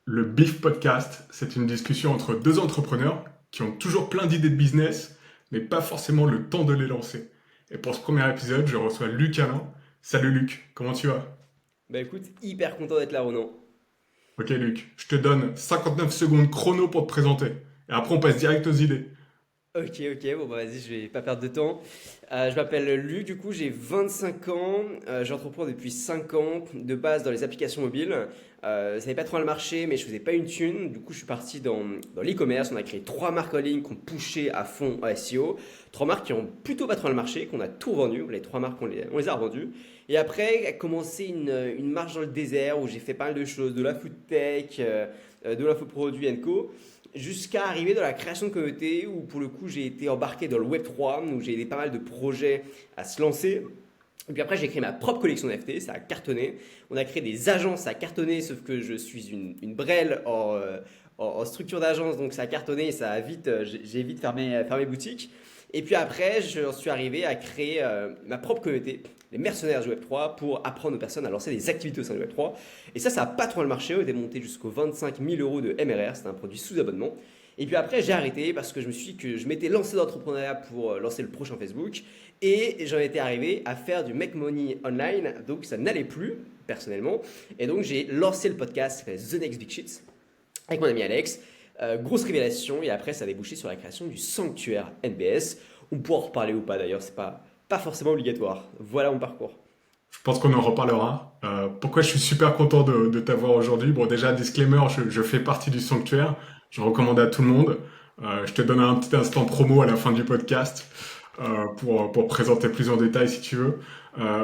Le Beef Podcast, c'est une discussion entre deux entrepreneurs qui ont toujours plein d'idées de business, mais pas forcément le temps de les lancer. Et pour ce premier épisode, je reçois Luc Alain. Salut Luc, comment tu vas? Bah écoute, hyper content d'être là, Ronan. Ok Luc, je te donne 59 secondes chrono pour te présenter. Et après on passe direct aux idées. Ok, bon bah vas-y, je vais pas perdre de temps. Je m'appelle Luc, du coup j'ai 25 ans, j'entreprends depuis 5 ans, de base dans les applications mobiles. Ça n'avait pas trop mal marché, mais je faisais pas une thune. Du coup je suis parti dans l'e-commerce, on a créé 3 marques en ligne qu'on pushait à fond en SEO. 3 marques qui ont plutôt pas trop mal marché, qu'on a tout revendu, les 3 marques on les a revendues. Et après a commencé une marche dans le désert où j'ai fait pas mal de choses, de la food tech, de l'infoproduit and co. Jusqu'à arriver dans la création de communauté où pour le coup j'ai été embarqué dans le Web3 où j'ai aidé pas mal de projets à se lancer. Et puis après j'ai créé ma propre collection d'NFT, ça a cartonné. On a créé des agences, ça a cartonné, sauf que je suis une brêle en structure d'agence, donc ça a cartonné et ça a vite, j'ai vite fermé boutique. Et puis après, je suis arrivé à créer ma propre communauté, les mercenaires du Web3, pour apprendre aux personnes à lancer des activités au sein du Web3. Et ça a pas trop mal marché. On était monté jusqu'aux 25 000 euros de MRR. C'était un produit sous abonnement. Et puis après, j'ai arrêté parce que je me suis dit que je m'étais lancé dans l'entrepreneuriat pour lancer le prochain Facebook. Et j'en étais arrivé à faire du make money online. Donc ça n'allait plus, personnellement. Et donc j'ai lancé le podcast qui s'appelle The Next Big Shit avec mon ami Alex. Grosse révélation. Et après, ça a débouché sur la création du sanctuaire NBS. On pourra en reparler ou pas d'ailleurs. C'est pas forcément obligatoire. Voilà mon parcours. Je pense qu'on en reparlera. Pourquoi je suis super content de t'avoir aujourd'hui? Bon, déjà, disclaimer, je fais partie du sanctuaire. Je recommande à tout le monde. Je te donne un petit instant promo à la fin du podcast pour présenter plus en détail si tu veux.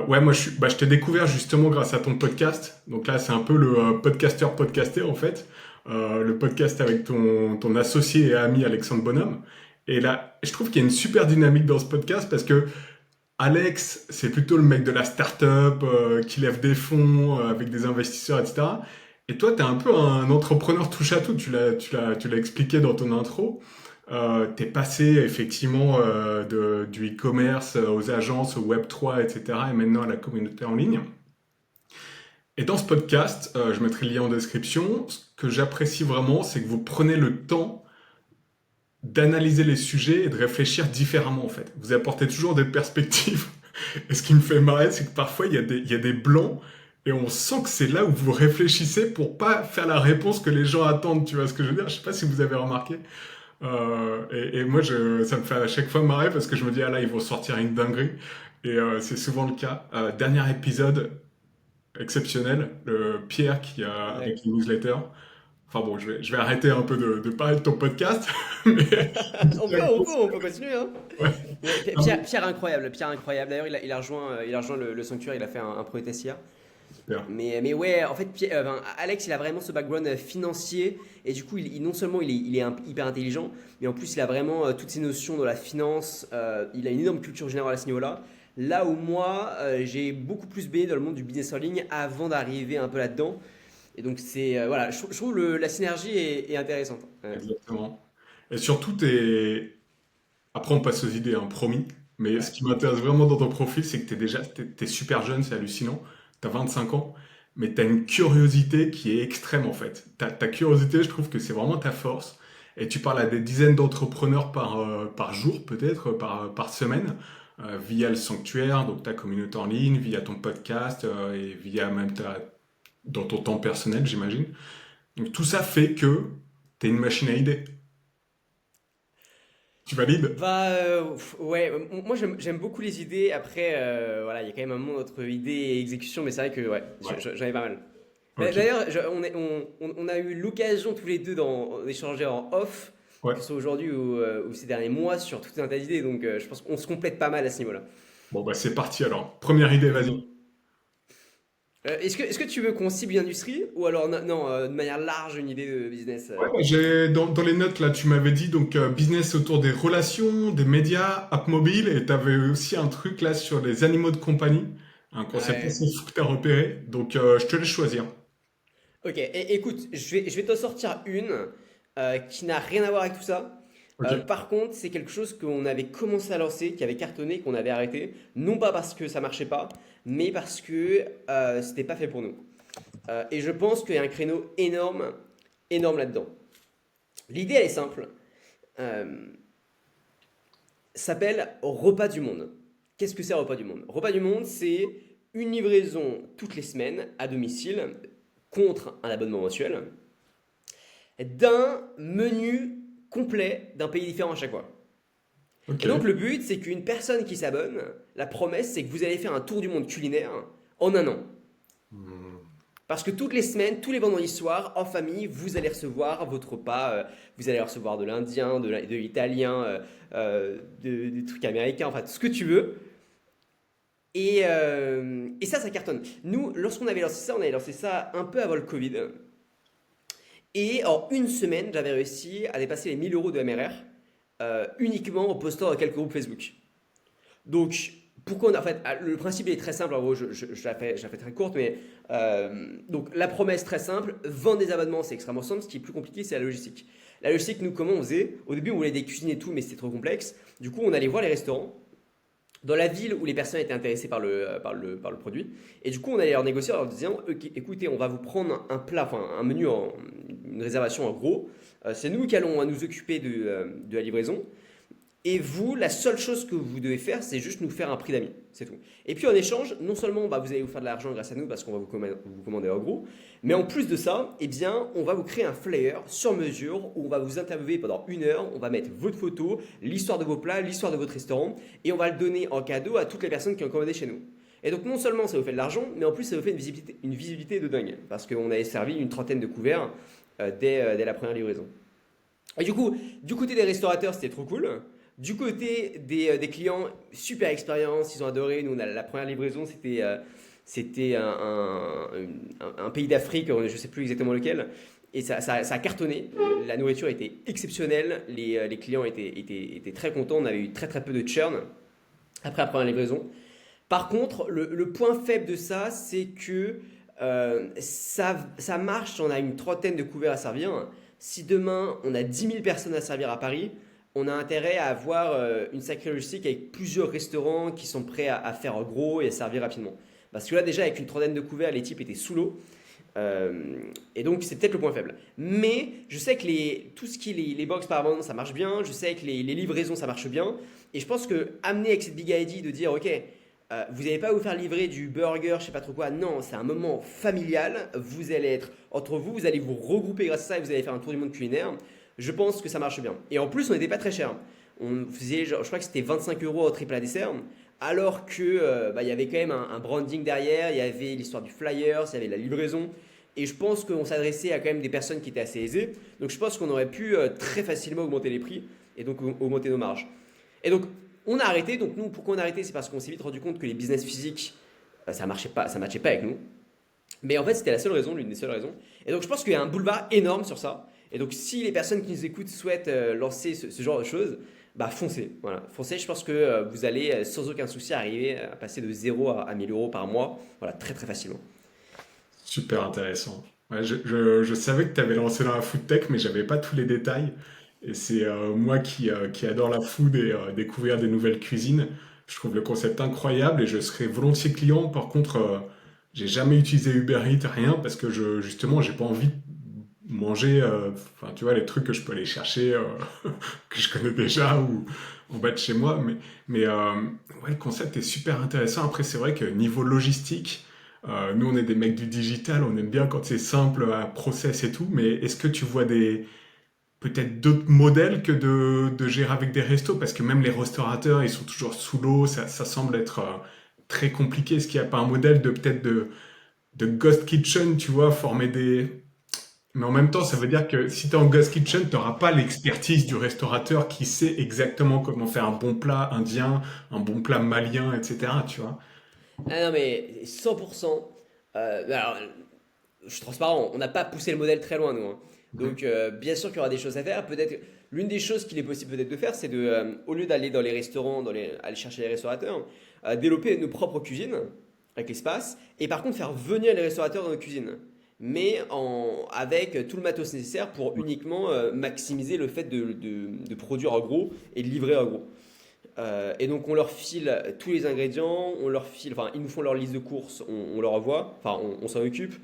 Ouais, moi, je t'ai découvert justement grâce à ton podcast. Donc là, c'est un peu le podcasteur podcasté en fait. Le podcast avec ton associé et ami Alexandre Bonhomme. Et là, je trouve qu'il y a une super dynamique dans ce podcast parce que Alex, c'est plutôt le mec de la start-up qui lève des fonds avec des investisseurs, etc. Et toi, tu es un peu un entrepreneur touche à tout. Tu l'as expliqué dans ton intro. Tu es passé effectivement du e-commerce aux agences, au Web3, etc. Et maintenant à la communauté en ligne. Et dans ce podcast, je mettrai le lien en description. Ce que j'apprécie vraiment, c'est que vous prenez le temps d'analyser les sujets et de réfléchir différemment en fait. Vous apportez toujours des perspectives. Et ce qui me fait marrer, c'est que parfois il y a des blancs et on sent que c'est là où vous réfléchissez pour pas faire la réponse que les gens attendent. Tu vois ce que je veux dire? Je sais pas si vous avez remarqué. Et moi, ça me fait à chaque fois marrer parce que je me dis, ah là, ils vont sortir une dinguerie. Et c'est souvent le cas. Dernier épisode exceptionnel, le Pierre qui a avec Ouais. les newsletters. Enfin bon, je vais arrêter un peu de parler de ton podcast, mais On peut continuer, hein. ouais. Mais Pierre incroyable, Pierre incroyable. D'ailleurs, il a rejoint le sanctuaire, il a fait un premier test hier. Super. Mais ouais, en fait, enfin, Alex, il a vraiment ce background financier. Et du coup, non seulement il est hyper intelligent, mais en plus, il a vraiment toutes ces notions de la finance. Il a une énorme culture générale à ce niveau-là. Là où moi, j'ai beaucoup plus baigné dans le monde du business en ligne avant d'arriver un peu là-dedans. Et donc, voilà, je trouve la synergie est intéressante. Ouais. Exactement. Et surtout, après on passe aux idées, hein, promis. Mais ce Ouais. qui m'intéresse vraiment dans ton profil, c'est que t'es super jeune, c'est hallucinant. T'as 25 ans, mais t'as une curiosité qui est extrême en fait. Ta curiosité, je trouve que c'est vraiment ta force. Et tu parles à des dizaines d'entrepreneurs par jour, peut-être, par semaine, via le sanctuaire, donc ta communauté en ligne, via ton podcast, et via même dans ton temps personnel, j'imagine. Donc tout ça fait que t'es une machine à idées. Tu valides? Bah ouais, moi j'aime beaucoup les idées. Après, voilà, il y a quand même un monde entre idées et exécution, mais c'est vrai que ouais, Ouais. j'en ai pas mal. Ok. D'ailleurs, on a eu l'occasion tous les deux d'échanger en off, Ouais. que ce soit aujourd'hui ou ces derniers mois, sur tout un tas d'idées. Donc je pense qu'on se complète pas mal à ce niveau-là. Bon, bah, c'est parti alors. Première idée, vas-y. Est-ce que tu veux qu'on cible une industrie ou alors non, de manière large une idée de business Ouais, bah, dans les notes, là, tu m'avais dit donc business autour des relations, des médias, app mobile, et tu avais aussi un truc là sur les animaux de compagnie, un concept Ouais. assez fou que tu as repéré. Donc, je te laisse choisir. Ok, écoute, je vais t'en sortir une qui n'a rien à voir avec tout ça. Ok. Par contre, c'est quelque chose qu'on avait commencé à lancer, qui avait cartonné, qu'on avait arrêté. Non pas parce que ça marchait pas, mais parce que c'était pas fait pour nous. Et je pense qu'il y a un créneau énorme énorme là-dedans. L'idée, elle est simple. Euh, S'appelle Repas du Monde. Qu'est-ce que c'est Repas du Monde? Repas du Monde, c'est une livraison toutes les semaines à domicile contre un abonnement mensuel d'un menu complet d'un pays différent à chaque fois. Ok. Et donc le but, c'est qu'une personne qui s'abonne, la promesse, c'est que vous allez faire un tour du monde culinaire en un an. Hmm. Parce que toutes les semaines, tous les vendredis soirs, en famille, vous allez recevoir votre repas. Vous allez recevoir de l'indien, de l'italien, des trucs américains, enfin tout ce que tu veux. Et ça cartonne. Nous, lorsqu'on avait lancé ça, on avait lancé ça un peu avant le Covid. Et en une semaine, j'avais réussi à dépasser les 1000 € de MRR uniquement en postant dans quelques groupes Facebook. Donc, pourquoi on a, en fait, le principe est très simple. En gros, je la fais très courte, mais donc la promesse très simple, vendre des abonnements, c'est extrêmement simple. Ce qui est plus compliqué, c'est la logistique. La logistique, nous, comment on faisait? Au début, on voulait des cuisines et tout, mais c'était trop complexe. Du coup, on allait voir les restaurants dans la ville où les personnes étaient intéressées par le produit. Et du coup, on allait leur négocier en leur disant, ok, écoutez, on va vous prendre un plat, enfin un menu, une réservation en gros. C'est nous qui allons nous occuper de la livraison. Et vous, la seule chose que vous devez faire, c'est juste nous faire un prix d'amis. C'est tout. Et puis en échange, non seulement bah, vous allez vous faire de l'argent grâce à nous parce qu'on va vous commander en gros, mais en plus de ça, eh bien, on va vous créer un flyer sur mesure où on va vous interviewer pendant 1 heure. On va mettre votre photo, l'histoire de vos plats, l'histoire de votre restaurant, et on va le donner en cadeau à toutes les personnes qui ont commandé chez nous. Et donc non seulement ça vous fait de l'argent, mais en plus ça vous fait une visibilité de dingue. Parce qu'on avait servi une trentaine de couverts dès la première livraison. Et du côté des restaurateurs, c'était trop cool. Du côté des clients, super expérience, ils ont adoré. Nous, la première livraison, c'était un pays d'Afrique, je ne sais plus exactement lequel. Et ça a cartonné. La nourriture était exceptionnelle. Les clients étaient très contents. On avait eu très très peu de churn après la première livraison. Par contre, le point faible de ça, c'est que ça marche si on a une trentaine de couverts à servir. Si demain, on a 10 000 personnes à servir à Paris, on a intérêt à avoir une sacrée logistique avec plusieurs restaurants qui sont prêts à faire gros et à servir rapidement. Parce que là, déjà, avec une trentaine de couverts, les types étaient sous l'eau. Et donc, c'est peut-être le point faible. Mais je sais que tout ce qui est les box par abandon, ça marche bien. Je sais que les livraisons, ça marche bien. Et je pense que amener avec cette big idea de dire, OK, vous n'allez pas vous faire livrer du burger, je sais pas trop quoi. Non, c'est un moment familial. Vous allez être entre vous, vous allez vous regrouper grâce à ça et vous allez faire un tour du monde culinaire. Je pense que ça marche bien. Et en plus, on n'était pas très cher. On faisait, je crois que c'était 25 € au triple à dessert. Alors que bah, il y avait quand même un branding derrière, il y avait l'histoire du flyers, il y avait la livraison. Et je pense qu'on s'adressait à quand même des personnes qui étaient assez aisées. Donc je pense qu'on aurait pu très facilement augmenter les prix et donc augmenter nos marges. Et donc on a arrêté. Donc nous, pourquoi on a arrêté? C'est parce qu'on s'est vite rendu compte que les business physiques, ça marchait pas, ça matchait pas avec nous. Mais en fait, c'était la seule raison, l'une des seules raisons. Et donc je pense qu'il y a un boulevard énorme sur ça. Et donc si les personnes qui nous écoutent souhaitent lancer ce genre de choses, bah foncez. Voilà, foncez. Je pense que vous allez sans aucun souci arriver à passer de 0 à 1000 € par mois. Voilà, très très facilement. Super intéressant. Ouais, je savais que tu avais lancé dans la food tech, mais j'avais pas tous les détails. Et c'est moi qui adore la food et découvrir des nouvelles cuisines. Je trouve le concept incroyable et je serais volontiers client. Par contre, j'ai jamais utilisé Uber Eats, rien, parce que justement, j'ai pas envie de manger, enfin, tu vois, les trucs que je peux aller chercher, que je connais déjà ou en bas de chez moi. Mais ouais, le concept est super intéressant. Après, c'est vrai que niveau logistique, nous, on est des mecs du digital, on aime bien quand c'est simple, à process et tout, mais est-ce que tu vois peut-être d'autres modèles que de gérer avec des restos? Parce que même les restaurateurs, ils sont toujours sous l'eau, ça semble être très compliqué. Est-ce qu'il n'y a pas un modèle peut-être de Ghost Kitchen, tu vois, former des... Mais en même temps, ça veut dire que si tu es en Ghost Kitchen, tu n'auras pas l'expertise du restaurateur qui sait exactement comment faire un bon plat indien, un bon plat malien, etc. Tu vois? Ah non, mais 100%. Alors, je suis transparent, on n'a pas poussé le modèle très loin, nous, hein. Mhm. Donc, bien sûr qu'il y aura des choses à faire. Peut-être, l'une des choses qu'il est possible peut-être de faire, c'est au lieu d'aller dans les restaurants, aller chercher les restaurateurs, développer nos propres cuisines avec l'espace, et par contre faire venir les restaurateurs dans nos cuisines. Mais avec tout le matos nécessaire pour uniquement maximiser le fait de produire en gros et de livrer en gros. Et donc on leur file tous les ingrédients, on leur file, enfin ils nous font leur liste de courses, on leur envoie, enfin on s'en occupe,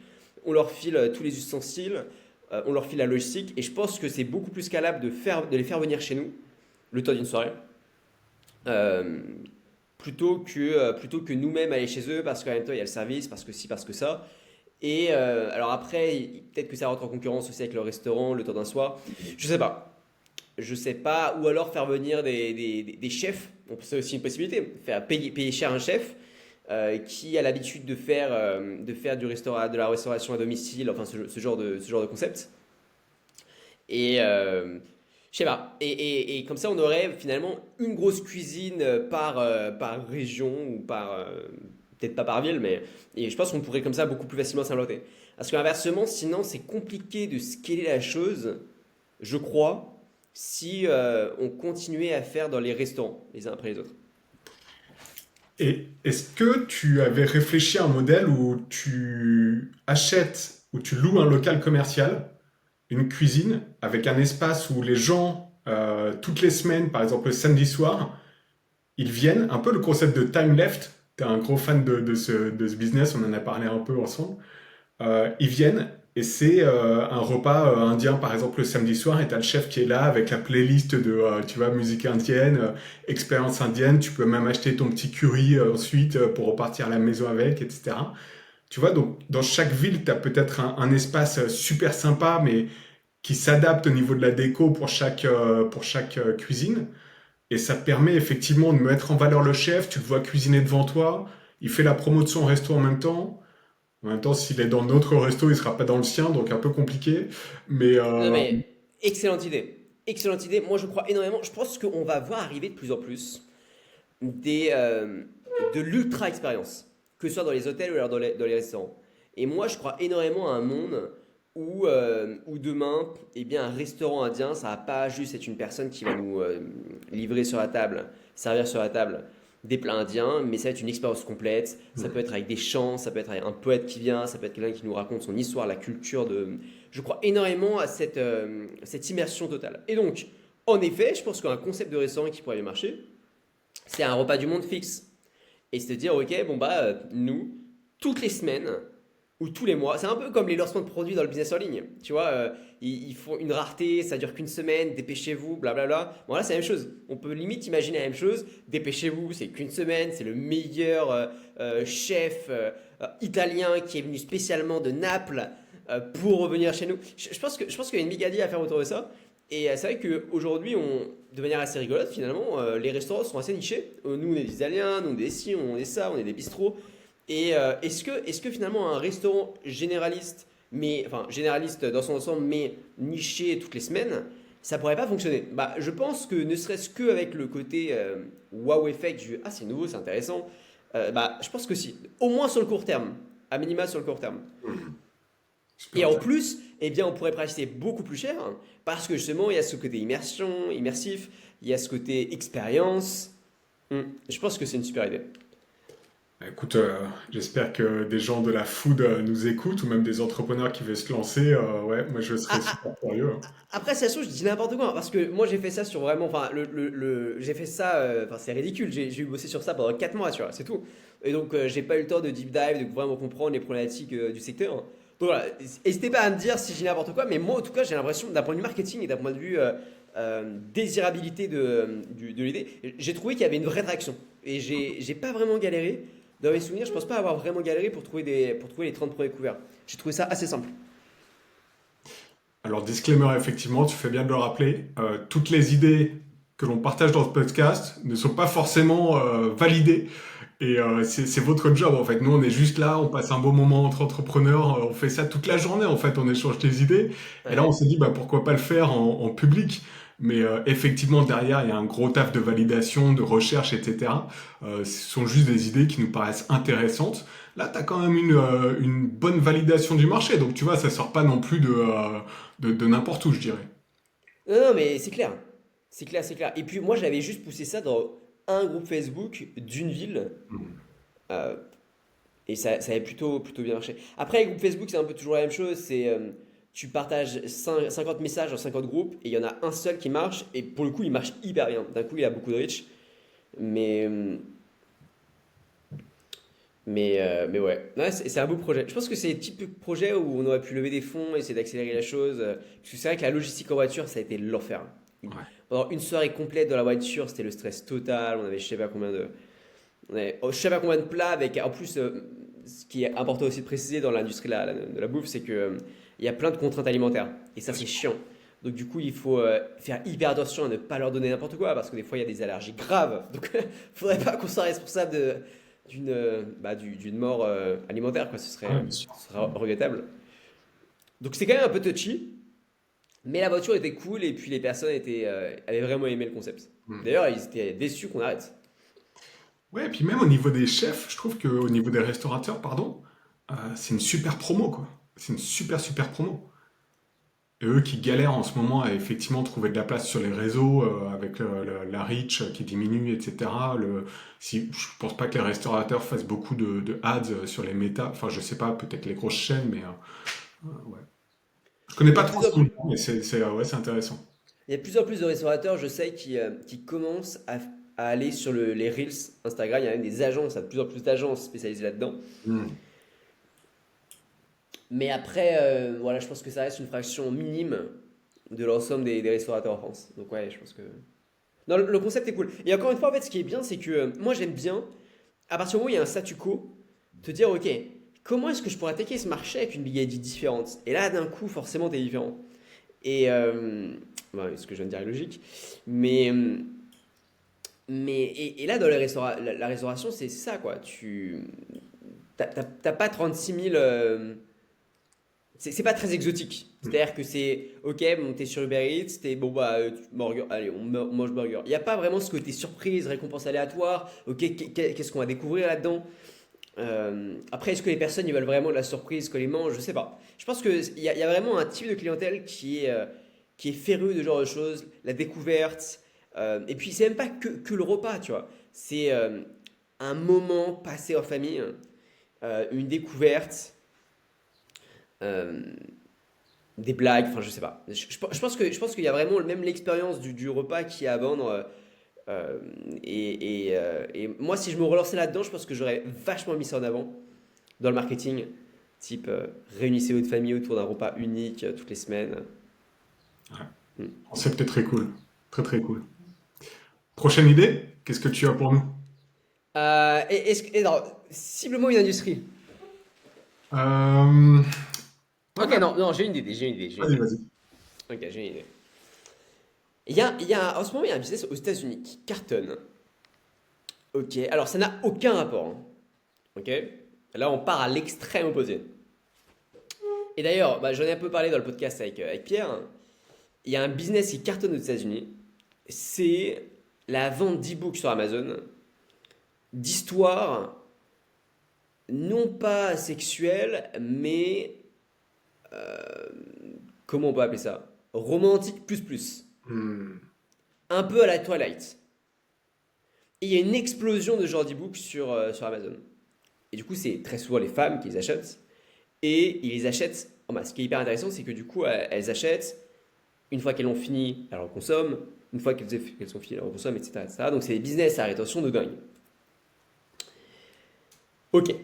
on leur file tous les ustensiles, on leur file la logistique et je pense que c'est beaucoup plus scalable de les faire venir chez nous le temps d'une soirée euh, plutôt que nous-mêmes aller chez eux parce qu'en même temps il y a le service, parce que ci, parce que ça. Et alors après, peut-être que ça rentre en concurrence aussi avec le restaurant le temps d'un soir. Je sais pas. Je sais pas. Ou alors faire venir des chefs. C'est aussi une possibilité. Payer cher un chef qui a l'habitude de faire de la restauration à domicile, enfin ce genre de concept. Et je sais pas. Et comme ça, on aurait finalement une grosse cuisine par région ou peut-être pas par ville, mais et je pense qu'on pourrait comme ça beaucoup plus facilement s'implanter. Parce qu'inversement, sinon, c'est compliqué de scaler la chose, je crois, si on continuait à faire dans les restaurants, les uns après les autres. Et est-ce que tu avais réfléchi à un modèle où tu achètes, où tu loues un local commercial, une cuisine, avec un espace où les gens, toutes les semaines, par exemple le samedi soir, ils viennent, un peu le concept de time left, tu es un gros fan de ce business, on en a parlé un peu ensemble. Ils viennent et c'est un repas indien par exemple le samedi soir et t'as le chef qui est là avec la playlist de tu vois musique indienne, expérience indienne, tu peux même acheter ton petit curry ensuite pour repartir à la maison avec, etc. Tu vois, donc dans chaque ville, tu as peut-être un espace super sympa, mais qui s'adapte au niveau de la déco pour chaque cuisine. Et ça te permet effectivement de mettre en valeur le chef, tu le vois cuisiner devant toi, il fait la promo de son resto en même temps. En même temps, s'il est dans notre resto, il sera pas dans le sien, donc un peu compliqué. Mais Non mais, excellente idée. Excellente idée. Moi, je crois énormément. Je pense qu'on va voir arriver de plus en plus des, euh, de l'ultra expérience, que ce soit dans les hôtels ou alors dans les restaurants. Et moi, je crois énormément à un monde où demain, eh bien, un restaurant indien, ça va pas juste être une personne qui va nous livrer sur la table, servir sur la table des plats indiens, mais ça va être une expérience complète. Ça peut être avec des chants, ça peut être avec un poète qui vient, ça peut être quelqu'un qui nous raconte son histoire, la culture de. Je crois énormément à cette immersion totale. Et donc, en effet, je pense qu'un concept de restaurant qui pourrait bien marcher, c'est un repas du monde fixe. Et se dire, ok, bon bah, nous, toutes les semaines ou tous les mois, c'est un peu comme les lancements de produits dans le business en ligne. Tu vois, ils font une rareté, ça dure qu'une semaine, dépêchez-vous, blablabla. Bon là, c'est la même chose. On peut limite imaginer la même chose. Dépêchez-vous, c'est qu'une semaine, c'est le meilleur chef italien qui est venu spécialement de Naples pour revenir chez nous. Je pense qu'il y a une méga deal à faire autour de ça. Et c'est vrai qu'aujourd'hui, de manière assez rigolote, finalement, les restaurants sont assez nichés. Nous, on est des Italiens, nous, on est des ci, on est ça, on est des bistrots. Et est-ce que finalement, un restaurant généraliste, mais, enfin, généraliste dans son ensemble, mais niché toutes les semaines, ça pourrait pas fonctionner? Bah, je pense que ne serait-ce qu'avec le côté wow effect, ah, c'est nouveau, c'est intéressant, bah, je pense que si. Au moins sur le court terme. À minima sur le court terme. super Et en intéressant. plus, eh bien, on pourrait pricer beaucoup plus cher hein, parce que justement, il y a ce côté immersion, immersif, il y a ce côté expérience. Je pense que c'est une super idée. Écoute, j'espère que des gens de la food nous écoutent ou même des entrepreneurs qui veulent se lancer. Ouais, moi je serais Ah, super ah, curieux, hein. après, ça se trouve, je dis n'importe quoi hein, parce que moi, j'ai fait ça sur vraiment. Enfin, j'ai fait ça. Enfin, c'est ridicule. J'ai eu bossé sur ça pendant 4 mois, tu vois, c'est tout. Et donc, j'ai pas eu le temps de deep dive, de vraiment comprendre les problématiques du secteur. Donc voilà, n'hésitez pas à me dire si j'ai n'importe quoi, mais moi, en tout cas, j'ai l'impression, d'un point de vue marketing et d'un point de vue désirabilité de l'idée, j'ai trouvé qu'il y avait une vraie traction. Et j'ai pas vraiment galéré. Dans mes souvenirs, je pense pas avoir vraiment galéré pour trouver les 30 premiers couverts. J'ai trouvé ça assez simple. Alors, disclaimer, effectivement, tu fais bien de le rappeler, toutes les idées que l'on partage dans ce podcast ne sont pas forcément validées. Et c'est votre job en fait. Nous, on est juste là, on passe un beau moment entre entrepreneurs, on fait ça toute la journée en fait, on échange des idées. Et là, on Ouais. s'est dit, bah, pourquoi pas le faire en public. Mais effectivement, derrière, il y a un gros taf de validation, de recherche, etc. Ce sont juste des idées qui nous paraissent intéressantes. Là, tu as quand même une bonne validation du marché. Donc, tu vois, ça sort pas non plus de n'importe où, je dirais. Non, non, mais c'est clair. C'est clair, c'est clair. Et puis moi, j'avais juste poussé ça dans un groupe Facebook d'une ville. euh, et ça avait plutôt bien marché. Après, les groupes Facebook, c'est un peu toujours la même chose. Tu partages 50 messages dans 50 groupes et il y en a un seul qui marche. Et pour le coup, il marche hyper bien. D'un coup, il a beaucoup de reach. Mais, Mais ouais, ouais, c'est un beau projet. Je pense que c'est le type de projet où on aurait pu lever des fonds, essayer d'accélérer la chose. Parce que c'est vrai que la logistique en voiture, ça a été l'enfer. Ouais. Pendant une soirée complète dans la voiture, c'était le stress total. On avait je sais pas combien de, je sais pas combien de plats avec. En plus, ce qui est important aussi de préciser dans l'industrie de la bouffe, c'est que il y a plein de contraintes alimentaires. Et ça, Bien c'est sûr. chiant. Donc du coup, il faut faire hyper attention à ne pas leur donner n'importe quoi parce que des fois, il y a des allergies graves. Donc, faudrait pas qu'on soit responsable d'une mort alimentaire, quoi. Ouais, bien sûr. Ce serait regrettable. Donc c'est quand même un peu touchy, mais la voiture était cool et puis les personnes avaient vraiment aimé le concept. Mm. D'ailleurs, ils étaient déçus qu'on arrête. Ouais, et puis même au niveau des chefs, je trouve qu'au niveau des restaurateurs, pardon, c'est une super promo, quoi. C'est une super, super promo. Et eux qui galèrent en ce moment à effectivement trouver de la place sur les réseaux avec la reach qui diminue, etc. Je pense pas que les restaurateurs fassent beaucoup de ads sur les méta. Enfin, je sais pas, peut-être les grosses chaînes, mais ouais. Je connais Il y pas a de trop plus en ce plus, monde, mais ouais, c'est intéressant. il y a de plus en plus de restaurateurs, je sais, qui commencent à aller sur les Reels Instagram. Il y a même des agences, il y a de plus en plus d'agences spécialisées là-dedans. Hmm. Mais après, voilà, je pense que ça reste une fraction minime de l'ensemble des restaurateurs en France. Donc ouais, je pense que... Non, le concept est cool. Et encore une fois, en fait, ce qui est bien, c'est que moi, j'aime bien, à partir du moment où il y a un statu quo, te dire, ok, comment est-ce que je pourrais attaquer ce marché avec une big idea différente? Et là, d'un coup, forcément, t'es différent. Et ouais, ce que je viens de dire est logique. Mais, et là, dans la restauration, c'est ça, quoi. T'as pas 36 000. C'est pas très exotique. Hmm. C'est-à-dire que c'est, ok, bon, t'es sur Uber Eats, t'es, bon, bah, burger, allez, on mange burger. Il n'y a pas vraiment ce côté surprise, récompense aléatoire. Ok, qu'est-ce qu'on va découvrir là-dedans? Après, est-ce que les personnes ils veulent vraiment de la surprise quand ils mangent? Je sais pas. Je pense qu'il y a vraiment un type de clientèle qui est féru de ce genre de choses, la découverte. Et puis, c'est même pas que le repas, tu vois. C'est un moment passé en famille, une découverte, euh, des blagues, enfin, je sais pas. Je pense qu'il y a vraiment même l'expérience du repas qui est à vendre. Euh, et moi, si je me relançais là-dedans, je pense que j'aurais vachement mis ça en avant dans le marketing, type réunissez votre famille autour d'un repas unique toutes les semaines. Ouais. Hmm. C'est peut-être très cool. Très, très cool. Prochaine idée? Qu'est-ce que tu as pour nous? Alors, ciblement une industrie. Euh, Ok, ouais, non, non, j'ai une vas-y, idée. vas-y. Ok, j'ai une idée. En ce moment, il y a un business aux États-Unis qui cartonne. Ok, alors ça n'a aucun rapport, hein. Ok, là on part à l'extrême opposé. Et d'ailleurs, bah, j'en ai un peu parlé dans le podcast avec Pierre. Il y a un business qui cartonne aux États-Unis. C'est la vente d'e-books sur Amazon d'histoires non pas sexuelles, mais comment on peut appeler ça? Romantique plus plus. Hmm. Un peu à la Twilight. Et il y a une explosion de ce genre d'e-books sur Amazon. Et du coup, c'est très souvent les femmes qui les achètent. Et ils les achètent en masse. Ce qui est hyper intéressant, c'est que du coup, elles achètent. Une fois qu'elles ont fini, elles en consomment. Une fois qu'elles sont finies, elles en consomment, etc., etc. Donc, c'est des business à rétention de dingue. Ok.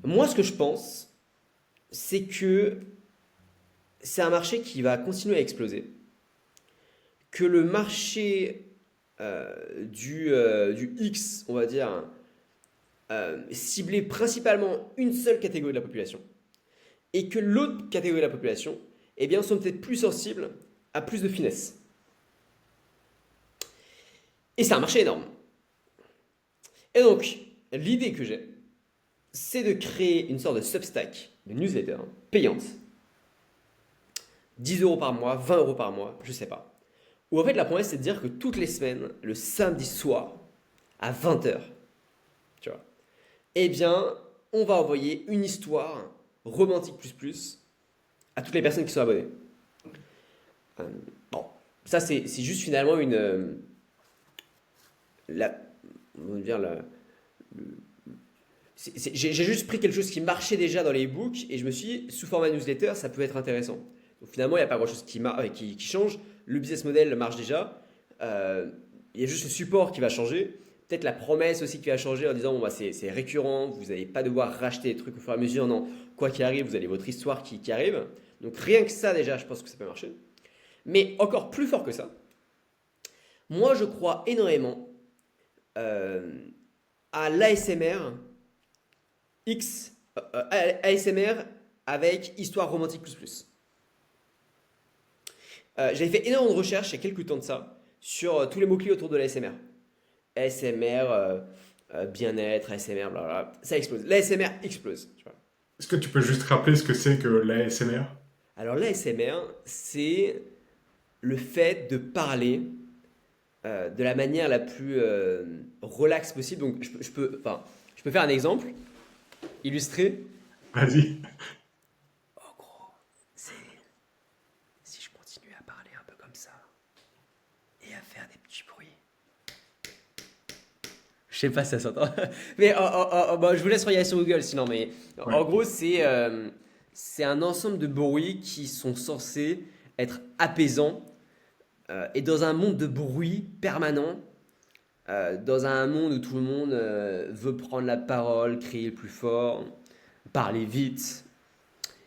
Moi, ce que je pense, c'est que c'est un marché qui va continuer à exploser. Que le marché du X, on va dire, ciblait principalement une seule catégorie de la population. Et que l'autre catégorie de la population, eh bien, sont peut-être plus sensibles à plus de finesse. Et c'est un marché énorme. Et donc, l'idée que j'ai, c'est de créer une sorte de Substack, de newsletter payante, 10 euros par mois, 20 euros par mois, je sais pas. Où en fait la promesse c'est de dire que toutes les semaines, le samedi soir, à 20 heures, tu vois, eh bien, on va envoyer une histoire romantique plus plus à toutes les personnes qui sont abonnées. Euh, bon, ça c'est juste finalement la, on va dire j'ai juste pris quelque chose qui marchait déjà dans les e-books et je me suis dit, sous format newsletter, ça peut être intéressant. Donc finalement, il n'y a pas grand-chose qui change. Le business model marche déjà. Il y a juste le support qui va changer. peut-être la promesse aussi qui va changer en disant bon, bah, c'est récurrent, vous n'allez pas devoir racheter des trucs au fur et à mesure, non, quoi qu'il arrive, vous avez votre histoire qui arrive. Donc rien que ça déjà, je pense que ça peut marcher. Mais encore plus fort que ça, moi je crois énormément euh, à l'ASMR X, ASMR avec histoire romantique plus plus. J'avais fait énormément de recherches il y a quelques temps de ça sur tous les mots-clés autour de l'ASMR. ASMR, bien-être, ASMR, blablabla. Ça explose. L'ASMR explose. Tu vois. Est-ce que tu peux juste rappeler ce que c'est que l'ASMR? Alors l'ASMR, c'est le fait de parler de la manière la plus relaxe possible. Donc enfin, je peux faire un exemple illustré. Vas-y. En gros, c'est si je continue à parler un peu comme ça et à faire des petits bruits. Je sais pas si ça s'entend. Mais bah, je vous laisse regarder sur Google sinon. Mais Ouais. en gros, c'est un ensemble de bruits qui sont censés être apaisants. Et dans un monde de bruit permanent, dans un monde où tout le monde veut prendre la parole, crier le plus fort, parler vite,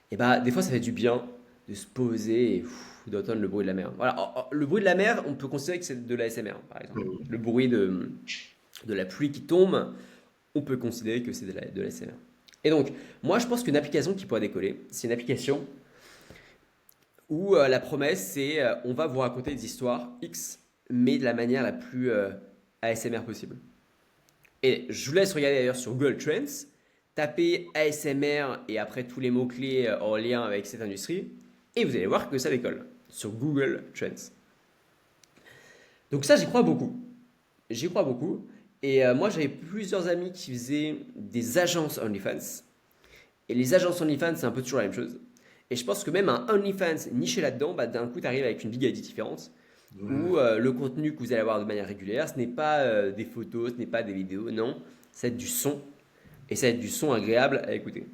et bah des fois ça fait du bien de se poser et d'entendre le bruit de la mer. Voilà, le bruit de la mer, on peut considérer que c'est de l'ASMR par exemple. Le bruit de la pluie qui tombe, on peut considérer que c'est de l'ASMR. Et donc, moi je pense qu'une application qui pourrait décoller, c'est une application où la promesse c'est on va vous raconter des histoires X, mais de la manière la plus ASMR possible. Et je vous laisse regarder d'ailleurs sur Google Trends, tapez ASMR et après tous les mots-clés en lien avec cette industrie, et vous allez voir que ça décolle sur Google Trends. Donc ça, j'y crois beaucoup. J'y crois beaucoup. Et moi, j'avais plusieurs amis qui faisaient des agences OnlyFans. Et les agences OnlyFans, c'est un peu toujours la même chose. Et je pense que même un OnlyFans niché là-dedans, bah, d'un coup, tu arrives avec une big idea différente où le contenu que vous allez avoir de manière régulière, ce n'est pas des photos, ce n'est pas des vidéos, non, ça va être du son. Et ça va être du son agréable à écouter. Donc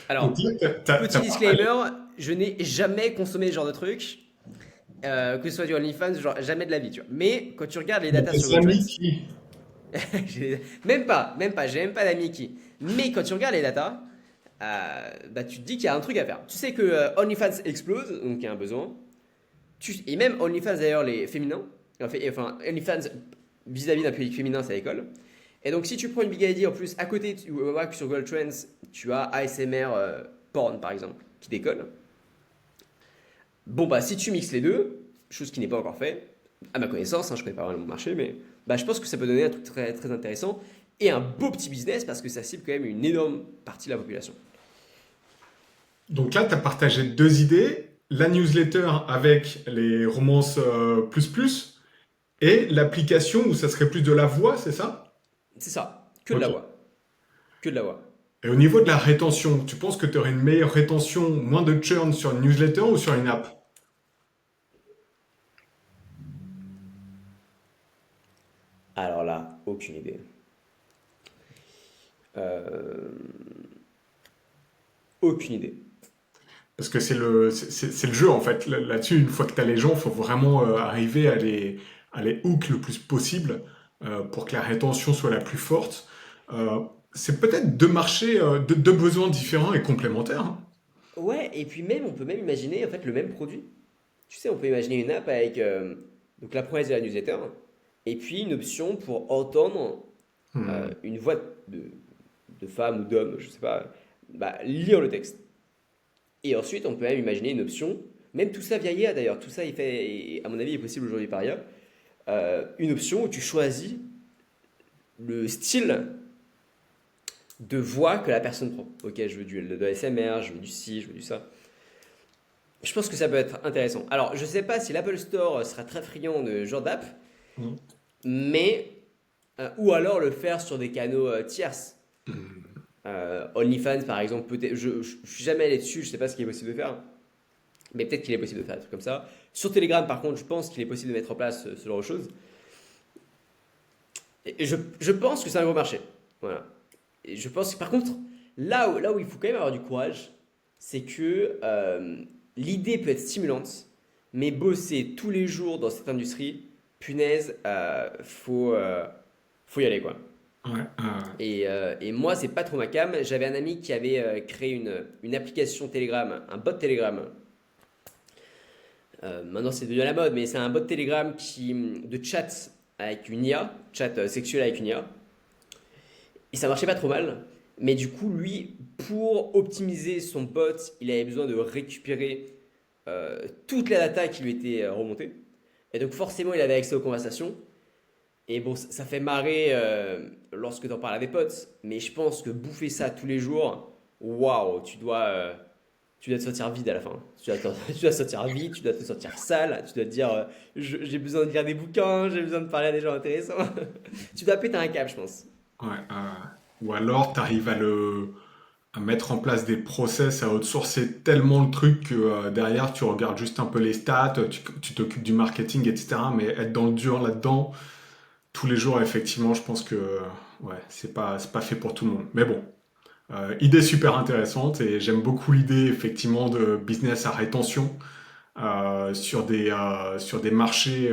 Alors, là, petit t'as partagé. disclaimer, je n'ai jamais consommé ce genre de truc, que ce soit du OnlyFans, genre jamais de la vie, tu vois. Mais quand tu regardes les Mais datas sur tes Google amis Trends, qui. j'ai même pas d'amis qui. Mais quand tu regardes les datas, bah, tu te dis qu'il y a un truc à faire. Tu sais que OnlyFans explose, donc il y a un besoin. Et même OnlyFans d'ailleurs, les féminins, enfin OnlyFans vis-à-vis d'un public féminin, ça décolle. Et donc si tu prends une Big ID en plus, à côté, tu vois que sur Google Trends, tu as ASMR porn par exemple, qui décolle. Bon bah si tu mixes les deux, chose qui n'est pas encore fait, à ma connaissance, hein, je connais pas vraiment le marché, mais bah, je pense que ça peut donner un truc très, très intéressant et un beau petit business parce que ça cible quand même une énorme partie de la population. Donc là, tu as partagé deux idées. La newsletter avec les romances plus plus et l'application où ça serait plus de la voix, c'est ça? C'est ça, que de la Ok. voix. Que de la voix. Et au niveau de la rétention, tu penses que tu aurais une meilleure rétention, moins de churn sur une newsletter ou sur une app? Alors là, aucune idée. Euh, aucune idée. Parce que c'est le jeu en fait. Là-dessus, une fois que tu as les gens, il faut vraiment arriver à les hook le plus possible pour que la rétention soit la plus forte. Euh, c'est peut-être deux marchés, deux besoins différents et complémentaires, hein. Ouais, et puis même, on peut même imaginer en fait le même produit. Tu sais, on peut imaginer une app avec donc la promesse de la newsletter et puis une option pour entendre Hmm. une voix de, de femme ou d'homme, je sais pas, bah, lire le texte. Et ensuite, on peut même imaginer une option, même tout ça via IA d'ailleurs, tout ça est fait, à mon avis, est possible aujourd'hui par IA, une option où tu choisis le style de voix que la personne prend. Ok, je veux de l'ASMR, je veux du ci, je veux du ça. Je pense que ça peut être intéressant. Alors, je ne sais pas si l'Apple Store sera très friand de ce genre d'app, Hmm. mais ou alors le faire sur des canaux tierces. OnlyFans, par exemple, peut-être. Je suis jamais allé dessus, je sais pas ce qu'il est possible de faire, mais peut-être qu'il est possible de faire des trucs comme ça. Sur Telegram, par contre, je pense qu'il est possible de mettre en place ce genre de choses. Et je pense que c'est un gros marché. Voilà. Et je pense que, par contre, là où il faut quand même avoir du courage, c'est que l'idée peut être stimulante, mais bosser tous les jours dans cette industrie, punaise, faut y aller quoi. Ouais, Et moi, c'est pas trop ma cam. J'avais un ami qui avait créé une application Telegram, un bot Telegram. Maintenant, c'est devenu à la mode, mais c'est un bot Telegram de chat avec une IA, chat sexuel avec une IA. Et ça marchait pas trop mal. Mais du coup, lui, pour optimiser son bot, il avait besoin de récupérer toute la data qui lui était remontée. Et donc, forcément, il avait accès aux conversations. Et bon, ça fait marrer lorsque tu en parles à des potes, mais je pense que bouffer ça tous les jours, waouh, tu dois te sentir vide à la fin. Tu dois te sentir vide, tu dois te sentir sale, tu dois te dire j'ai besoin de lire des bouquins, j'ai besoin de parler à des gens intéressants. Tu dois péter un câble, je pense. ouais. Ou alors, tu arrives à mettre en place des process, à outsourcer tellement le truc que derrière, tu regardes juste un peu les stats, tu t'occupes du marketing, etc. Mais être dans le dur là-dedans, tous les jours, effectivement, je pense que ouais, c'est pas fait pour tout le monde. Mais bon, idée super intéressante et j'aime beaucoup l'idée effectivement de business à rétention sur des marchés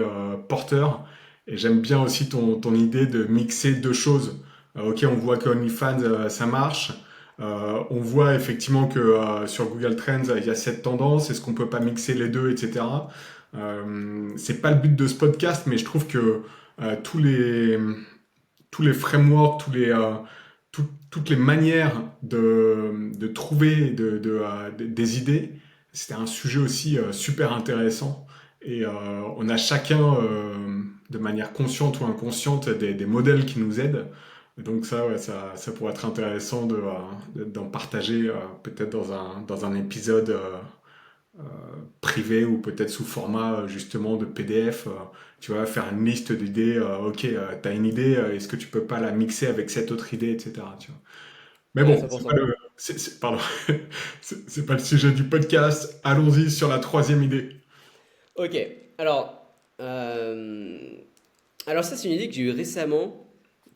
porteurs. Et j'aime bien aussi ton idée de mixer deux choses. Ok, on voit que OnlyFans ça marche. On voit effectivement que sur Google Trends il y a cette tendance. Est-ce qu'on peut pas mixer les deux, etc. C'est pas le but de ce podcast, mais je trouve que euh, tous les tous les frameworks, toutes les manières de trouver des idées, c'était un sujet aussi super intéressant. Et on a chacun, de manière consciente ou inconsciente, des modèles qui nous aident. Donc ça, ouais, ça pourrait être intéressant d'en partager peut-être dans un épisode privé ou peut-être sous format justement de PDF. Tu vois, faire une liste d'idées. Ok, t'as une idée, est-ce que tu peux pas la mixer avec cette autre idée, etc. Tu vois. Mais Ouais, bon, c'est pas 100%. pardon, c'est pas le sujet du podcast. Allons-y sur la troisième idée. Ok, alors, euh, alors ça c'est une idée que j'ai eue récemment,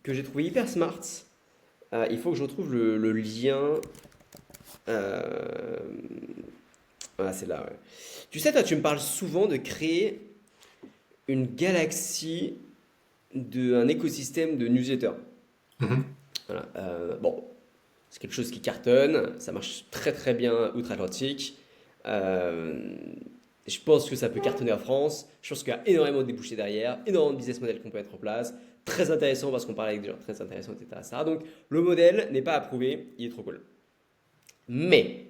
que j'ai trouvé hyper smart. Il faut que je retrouve le lien. Euh, Ah, c'est là, ouais. Tu sais, toi, tu me parles souvent de créer une galaxie un écosystème de newsletters. Mhm. Voilà. Bon, c'est quelque chose qui cartonne, ça marche très très bien outre-Atlantique. Euh, je pense que ça peut cartonner en France. Je pense qu'il y a énormément de débouchés derrière, énormément de business models qu'on peut mettre en place. Très intéressant parce qu'on parle avec des gens très intéressants, etc. Donc, le modèle n'est pas approuvé, il est trop cool. Mais,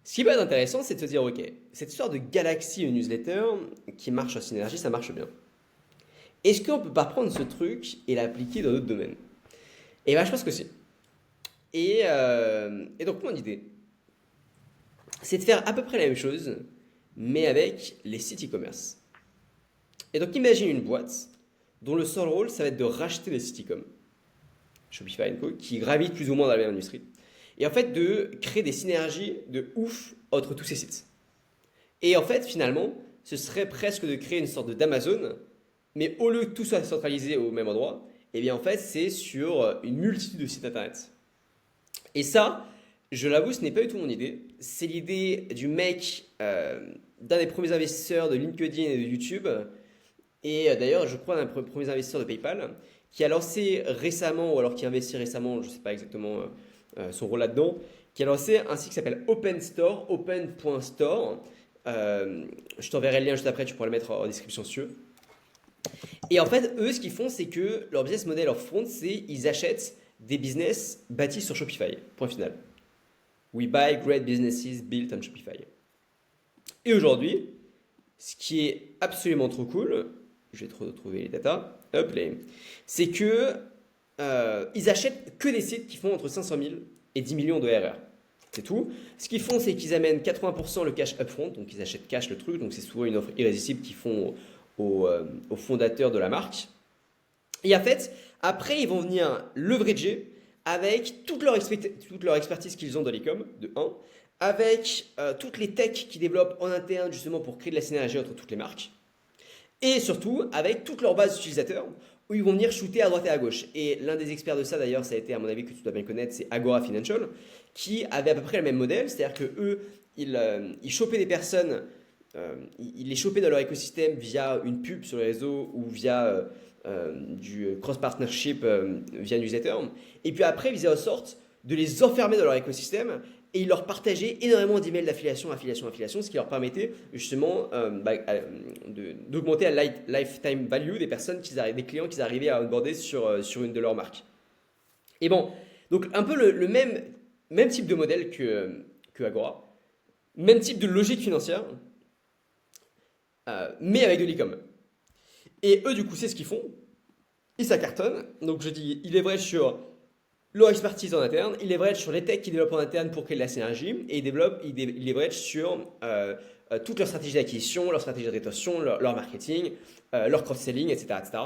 ce qui va être intéressant, c'est de se dire, ok, cette histoire de galaxie ou newsletter qui marche en synergie, ça marche bien. Est-ce qu'on peut pas prendre ce truc et l'appliquer dans d'autres domaines? Et ben, je pense que si. Et donc, mon idée, c'est de faire à peu près la même chose, mais avec les sites e-commerce. Et donc, imagine une boîte dont le seul rôle, ça va être de racheter des sites e-com, Shopify et Co, qui gravitent plus ou moins dans la même industrie. Et en fait, de créer des synergies de ouf entre tous ces sites. Et en fait, finalement, ce serait presque de créer une sorte d'Amazon, mais au lieu que tout soit centralisé au même endroit, eh bien en fait, c'est sur une multitude de sites internet. Et ça, je l'avoue, ce n'est pas du tout mon idée. C'est l'idée du mec, d'un des premiers investisseurs de LinkedIn et de YouTube, et d'ailleurs, je crois, d'un des premiers investisseurs de PayPal, qui a lancé récemment, ou alors qui a investi récemment, je ne sais pas exactement son rôle là-dedans, qui a lancé un site qui s'appelle Open Store, open.store. Je t'enverrai le lien juste après, tu pourras le mettre en description si tu veux. Et en fait, eux, ce qu'ils font, c'est que leur business model, leur front, c'est ils achètent des business bâtis sur Shopify. Point final. We buy great businesses built on Shopify. Et aujourd'hui, ce qui est absolument trop cool, je vais retrouver les datas, hop là, c'est que ils achètent que des sites qui font entre 500 000 et 10 millions de RR. C'est tout. Ce qu'ils font, c'est qu'ils amènent 80% le cash upfront, donc ils achètent cash le truc, donc c'est souvent une offre irrésistible qu'ils font aux fondateurs de la marque. Et en fait, après, ils vont venir leverager avec toute leur expertise qu'ils ont dans l'e-com, de 1, avec toutes les techs qu'ils développent en interne justement pour créer de la synergie entre toutes les marques, et surtout avec toute leur base d'utilisateurs où ils vont venir shooter à droite et à gauche. Et l'un des experts de ça d'ailleurs, ça a été à mon avis que tu dois bien connaître, c'est Agora Financial, qui avait à peu près le même modèle, c'est-à-dire que eux, ils chopaient des personnes ils les chopaient dans leur écosystème via une pub sur les réseaux ou via du cross-partnership via newsletter. Et puis après, ils faisaient en sorte de les enfermer dans leur écosystème et ils leur partageaient énormément d'emails d'affiliation, affiliation, affiliation, ce qui leur permettait justement d'augmenter la lifetime value des personnes des clients qu'ils arrivaient à onboarder sur une de leurs marques. Et bon, donc un peu le même type de modèle que Agora, même type de logique financière, mais avec de l'e-com. Et eux, du coup, c'est ce qu'ils font. Et ça cartonne. Donc je dis, ils leveragent sur leur expertise en interne, ils leveragent sur les techs qu'ils développent en interne pour créer de la synergie, et ils leveragent sur toute leur stratégie d'acquisition, leur stratégie de rétention, leur marketing, leur cross-selling, etc., etc.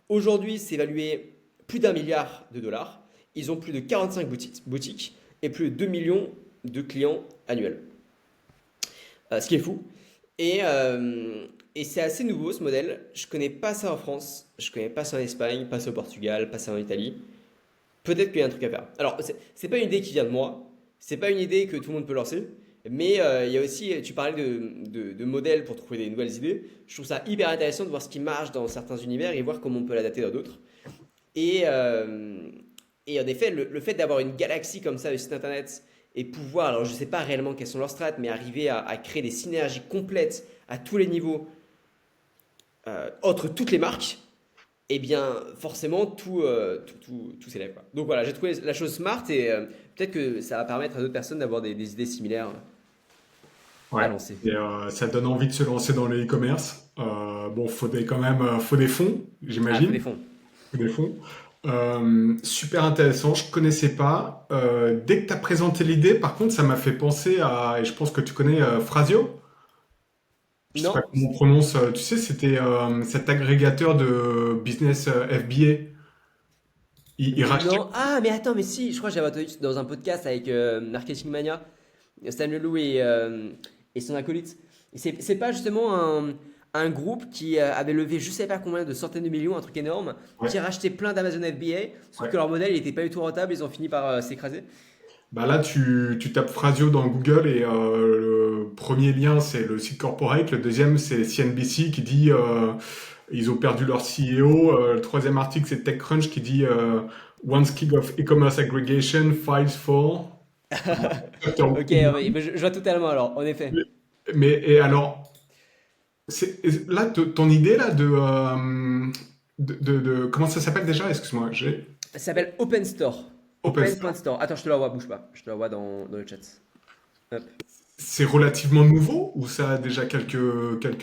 Aujourd'hui, c'est évalué plus d'1 milliard de dollars. Ils ont plus de 45 boutiques et plus de 2 millions de clients annuels. Ce qui est fou. Et c'est assez nouveau ce modèle. Je connais pas ça en France, je connais pas ça en Espagne, pas ça au Portugal, pas ça en Italie. Peut-être qu'il y a un truc à faire. Alors, c'est pas une idée qui vient de moi, c'est pas une idée que tout le monde peut lancer, mais il y a aussi, tu parlais de modèles pour trouver des nouvelles idées. Je trouve ça hyper intéressant de voir ce qui marche dans certains univers et voir comment on peut l'adapter dans d'autres. Et, euh, et en effet, le fait d'avoir une galaxie comme ça de sites internet et pouvoir, alors je ne sais pas réellement quelles sont leurs strates, mais arriver à créer des synergies complètes à tous les niveaux entre toutes les marques, eh bien forcément tout s'élève, quoi. Donc voilà, j'ai trouvé la chose smart et peut-être que ça va permettre à d'autres personnes d'avoir des idées similaires à Ouais. lancer. Et ça donne envie de se lancer dans le e-commerce. Bon, quand même, faut des fonds, Ah, faut des j'imagine. fonds. Faut des fonds. Super intéressant, je connaissais pas. Dès que tu as présenté l'idée, par contre, ça m'a fait penser à, et je pense que tu connais Thrasio. Je sais pas Non, comment on prononce. Tu sais, c'était cet agrégateur de business FBA. Il rachetait. non. Ah, mais attends, mais si, je crois que j'avais entendu dans un podcast avec Marketing Mania, Stan Leloup et son acolyte. Et c'est pas justement un groupe qui avait levé je sais pas combien de centaines de millions, un truc énorme, Ouais, qui a racheté plein d'Amazon FBA, sauf que ouais. leur modèle il était pas du tout rentable, ils ont fini par s'écraser. Bah là, tu tapes Thrasio dans Google et le premier lien, c'est le site corporate. Le deuxième, c'est CNBC qui dit ils ont perdu leur CEO. Le troisième article, c'est TechCrunch qui dit Once king of e-commerce aggregation files for. Ok, oui, mais je vois totalement alors, en effet. Mais et alors, là, ton idée là comment ça s'appelle déjà? Excuse-moi, j'ai Ça s'appelle Open Store. Open Store. Open.store. Attends, je te l'envoie, bouge pas. Je te l'envoie dans le chat. Hop. C'est relativement nouveau ou ça a déjà quelques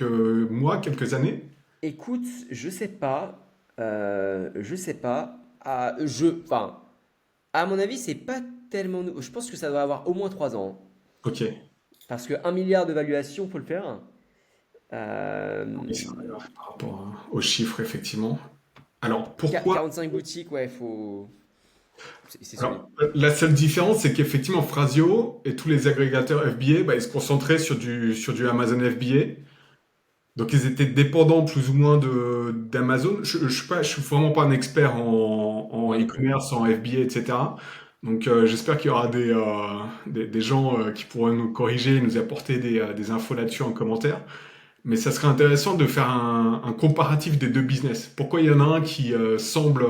mois, quelques années? Écoute, je sais pas. Je sais pas. Enfin, à mon avis, c'est pas tellement nouveau. Je pense que ça doit avoir au moins 3 ans. Ok. Parce que 1 milliard de valuation, faut le faire. Oui, c'est vrai, par rapport aux chiffres, effectivement. Alors, pourquoi? 45 boutiques, ouais, faut. C'est solide. Alors, la seule différence, c'est qu'effectivement, Thrasio et tous les agrégateurs FBA, bah, ils se concentraient sur du Amazon FBA. Donc, ils étaient dépendants plus ou moins d'Amazon. Je suis vraiment pas un expert en Moi non plus. e-commerce, en FBA, etc. Donc, j'espère qu'il y aura des gens qui pourront nous corriger et nous apporter des infos là-dessus en commentaire. Mais ça serait intéressant de faire un comparatif des deux business. Pourquoi il y en a un qui semble,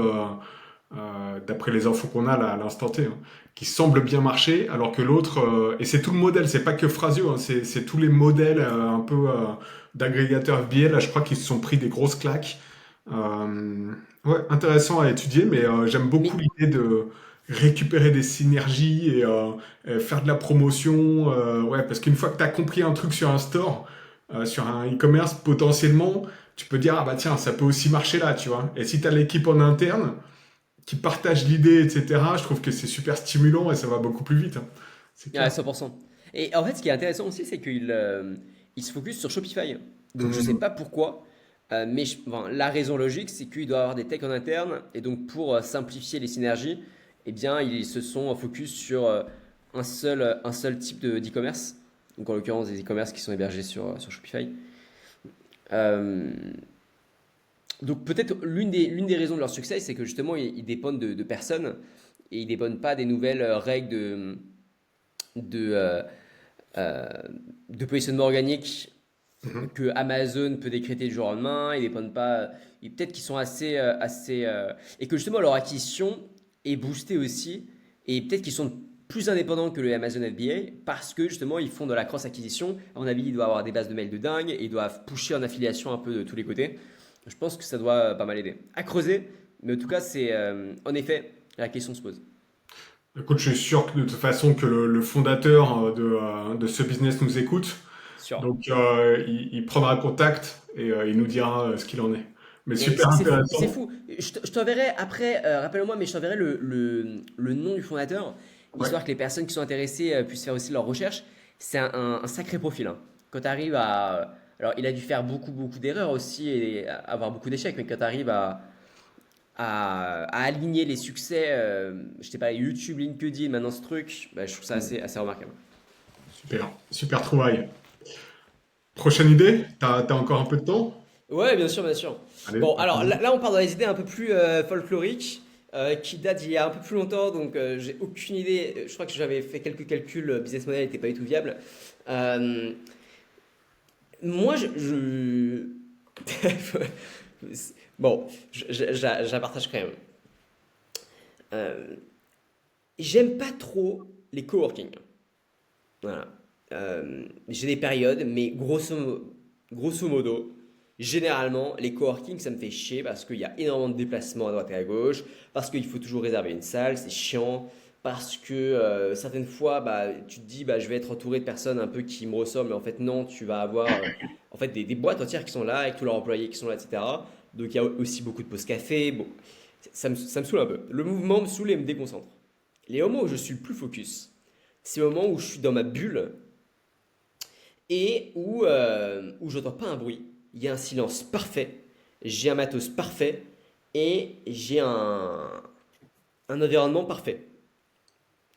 d'après les infos qu'on a là, à l'instant T, hein, qui semble bien marcher, alors que l'autre, et c'est tout le modèle, c'est pas que Thrasio, hein, c'est tous les modèles un peu d'agrégateurs FBA, là je crois qu'ils se sont pris des grosses claques. Ouais, intéressant à étudier, mais j'aime beaucoup Mais l'idée de récupérer des synergies et faire de la promotion, ouais, parce qu'une fois que tu as compris un truc sur un store, sur un e-commerce, potentiellement, tu peux dire, ah bah tiens, ça peut aussi marcher là, tu vois. Et si tu as l'équipe en interne qui partage l'idée, etc., je trouve que c'est super stimulant et ça va beaucoup plus vite, hein. C'est à clair. 100%. Et en fait, ce qui est intéressant aussi, c'est qu'il se focus sur Shopify. Donc, je sais Hum, pas pourquoi, mais enfin, la raison logique, c'est qu'il doit avoir des techs en interne. Et donc, pour simplifier les synergies, eh bien, ils se sont focus sur un seul type d'e-commerce. Donc, en l'occurrence, des e-commerce qui sont hébergés sur Shopify. Euh, donc, peut-être l'une des raisons de leur succès, c'est que justement, ils dépendent de personnes et ils dépendent pas des nouvelles règles de, euh, de positionnement organique Mhm. que Amazon peut décréter du jour au lendemain, ils dépendent pas, et peut-être qu'ils sont et que justement leur acquisition est boostée aussi, et peut-être qu'ils sont plus indépendants que le Amazon FBA parce que justement ils font de la cross-acquisition. À mon avis, ils doivent avoir des bases de mails de dingue et ils doivent pusher en affiliation un peu de tous les côtés. Je pense que ça doit pas mal aider. À creuser, mais en tout cas, c'est en effet la question se pose. Écoute, je suis sûr que de toute façon que le fondateur de ce business nous écoute. Sûr. Donc, il prendra contact et il nous dira ce qu'il en est. Mais Mais super c'est fou, c'est intéressant. fou. Je t'enverrai après, rappelle-moi, mais je t'enverrai le nom du fondateur, Ouais. histoire que les personnes qui sont intéressées puissent faire aussi leurs recherches. C'est un sacré profil, hein. Quand tu arrives à... Alors, il a dû faire beaucoup d'erreurs aussi et avoir beaucoup d'échecs, mais quand tu arrives à aligner les succès, je t'ai parlé YouTube, LinkedIn, maintenant ce truc, bah, je trouve ça assez remarquable. Super, super trouvaille. Prochaine idée? T'as encore un peu de temps? Ouais, bien sûr, bien sûr. Allez, Bon, alors vas-y. là, on part dans les idées un peu plus folkloriques, qui datent d'il y a un peu plus longtemps, donc j'ai aucune idée. Je crois que j'avais fait quelques calculs, le business model n'était pas du tout viable. Euh, moi, bon, je la partage quand même. Euh, J'aime pas trop les coworking. Voilà. J'ai des périodes, mais grosso modo, généralement, les coworking, ça me fait chier parce qu'il y a énormément de déplacements à droite et à gauche, parce qu'il faut toujours réserver une salle, c'est chiant, parce que certaines fois, bah, tu te dis, bah, je vais être entouré de personnes un peu qui me ressemblent, mais en fait, non, tu vas avoir en fait, des boîtes entières qui sont là, avec tous leurs employés qui sont là, etc. Donc, il y a aussi beaucoup de pauses café. Bon, ça me saoule un peu. Le mouvement me saoule et me déconcentre. Les moments où je suis le plus focus, c'est le moment où je suis dans ma bulle et où j'entends pas un bruit. Il y a un silence parfait, j'ai un matos parfait et j'ai un environnement parfait.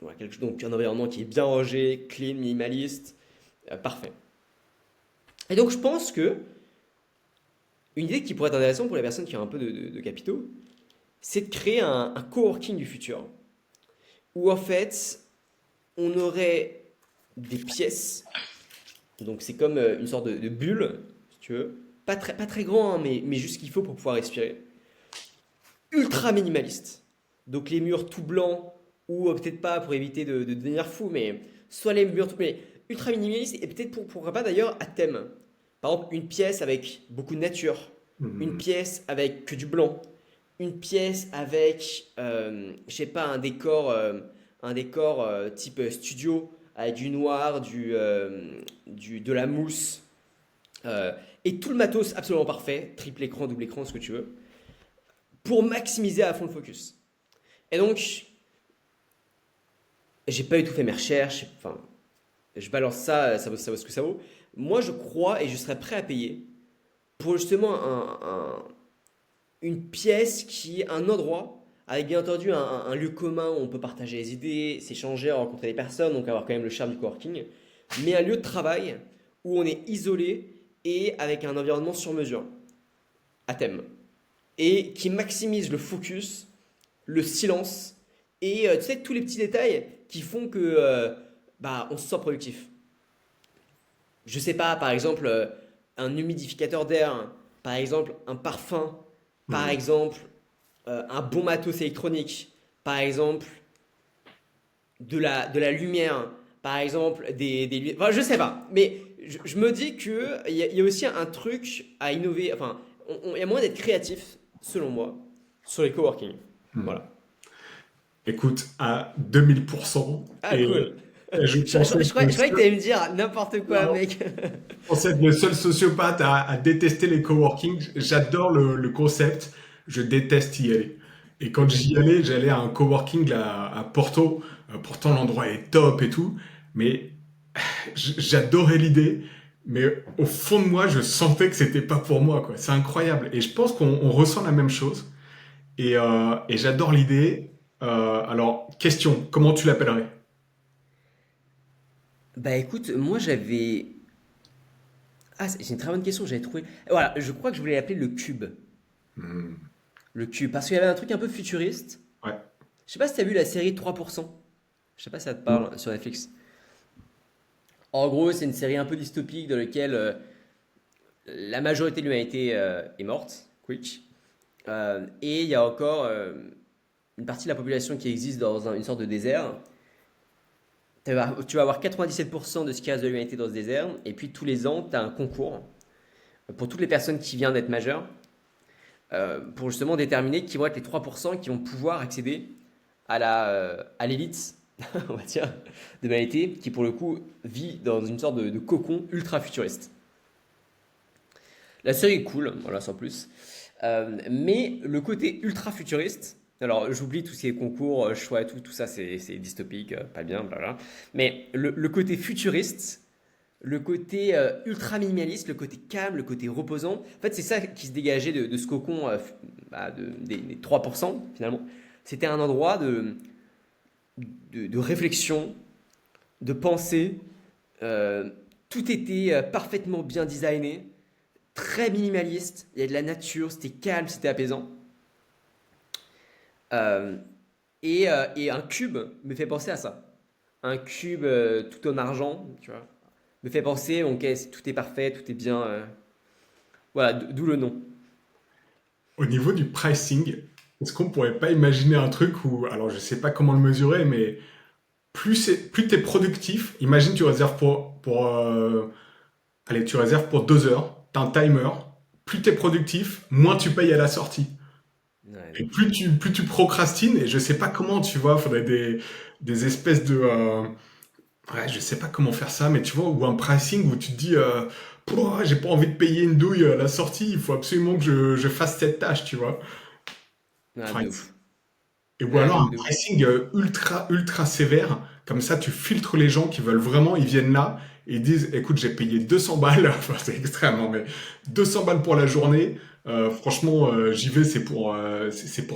Voilà, donc un environnement qui est bien rangé, clean, minimaliste, parfait. Et donc je pense que une idée qui pourrait être intéressante pour les personnes qui ont un peu de capitaux, c'est de créer un coworking du futur où en fait on aurait des pièces. Donc c'est comme une sorte de bulle, si tu veux. Pas très grand, hein, mais juste ce qu'il faut pour pouvoir respirer. Ultra minimaliste. Donc les murs tout blancs, ou peut-être pas pour éviter de devenir fou, mais soit les murs tout... Mais ultra minimaliste, et peut-être pourquoi pas d'ailleurs à thème. Par exemple, une pièce avec beaucoup de nature. Une Hmm. pièce avec que du blanc. Une pièce avec, je sais pas, un décor type studio, avec du noir, de la mousse, euh, et tout le matos absolument parfait, triple écran, double écran, ce que tu veux, pour maximiser à fond le focus. Et donc, j'ai pas du tout fait mes recherches, enfin, je balance ça, ça vaut ce que ça vaut. Moi, je crois et je serais prêt à payer pour justement une pièce un endroit, avec bien entendu un lieu commun où on peut partager les idées, s'échanger, rencontrer des personnes, donc avoir quand même le charme du coworking, mais un lieu de travail où on est isolé et avec un environnement sur mesure, à thème, et qui maximise le focus, le silence, et tu sais, tous les petits détails qui font que bah, on se sent productif. Je sais pas, par exemple, un humidificateur d'air, par exemple, un parfum, par Hmm. exemple, un bon matos électronique, par exemple, de la lumière, par exemple, enfin, je sais pas, mais je me dis qu'il y a aussi un truc à innover, enfin, il y a moyen d'être créatif, selon moi, sur les coworking. Hmm. Voilà. Écoute, à 2000%. Ah, Et, cool. et je Je, je, pensais je être croyais le je croyais que seul, t'allais me dire n'importe quoi, non, mec. je pensais être le seul sociopathe à détester les coworking. J'adore le concept. Je déteste y aller. Et quand j'y allais, j'allais à un coworking là, à Porto. Pourtant, l'endroit est top et tout. Mais j'adorais l'idée, mais au fond de moi, je sentais que c'était pas pour moi, quoi. C'est incroyable. Et je pense qu'on ressent la même chose. Et j'adore l'idée. Alors, question, comment tu l'appellerais? Bah écoute, moi j'avais. Ah, c'est une très bonne question, j'avais trouvé. Voilà, je crois que je voulais l'appeler le cube. Hmm, Le cube, parce qu'il y avait un truc un peu futuriste. ouais. Je sais pas si t'as vu la série 3%. Je sais pas si ça te parle sur Netflix. En gros, c'est une série un peu dystopique dans laquelle La majorité de l'humanité est morte, quick. Et il y a encore une partie de la population qui existe dans une sorte de désert. Tu vas avoir 97% de ce qui reste de l'humanité dans ce désert. Et puis tous les ans, tu as un concours pour toutes les personnes qui viennent d'être majeures pour justement déterminer qui vont être les 3% qui vont pouvoir accéder à l'élite, on va dire, de l'humanité, qui pour le coup vit dans une sorte de cocon ultra futuriste. La série est cool, voilà, sans plus. Mais le côté ultra futuriste, alors j'oublie tous ces concours, choix et tout, tout ça c'est dystopique, pas bien, blablabla. Mais le côté futuriste, le côté ultra minimaliste, le côté calme, le côté reposant, en fait c'est ça qui se dégageait de ce cocon des 3% finalement. C'était un endroit de réflexion, de pensée. euh, Tout était parfaitement bien designé, très minimaliste. Il y a de la nature, c'était calme, c'était apaisant. Euh, et un cube me fait penser à ça. Un cube tout en argent, tu vois, me fait penser, ok, tout est parfait, tout est bien. Voilà, d'où le nom. Au niveau du pricing, est-ce qu'on pourrait pas imaginer un truc où, alors je sais pas comment le mesurer, mais plus t'es productif, imagine tu réserves allez, tu réserves pour 2 heures, t'as un timer, plus t'es productif, moins tu payes à la sortie. Ouais, de Et ouf. plus tu procrastines, et je sais pas comment, tu vois, faudrait des espèces de, ouais, je sais pas comment faire ça, mais tu vois, ou un pricing où tu te dis, pouah, j'ai pas envie de payer une douille à la sortie, il faut absolument que je fasse cette tâche, tu vois. Ouais, Enfin, de ouf. ou Ouais, alors de un ouf, de ouf. pricing ultra sévère, comme ça tu filtres les gens qui veulent vraiment, ils viennent là et ils disent, écoute, j'ai payé 200 balles, enfin c'est extrême, hein, mais 200 balles pour la journée, franchement, j'y vais, c'est pour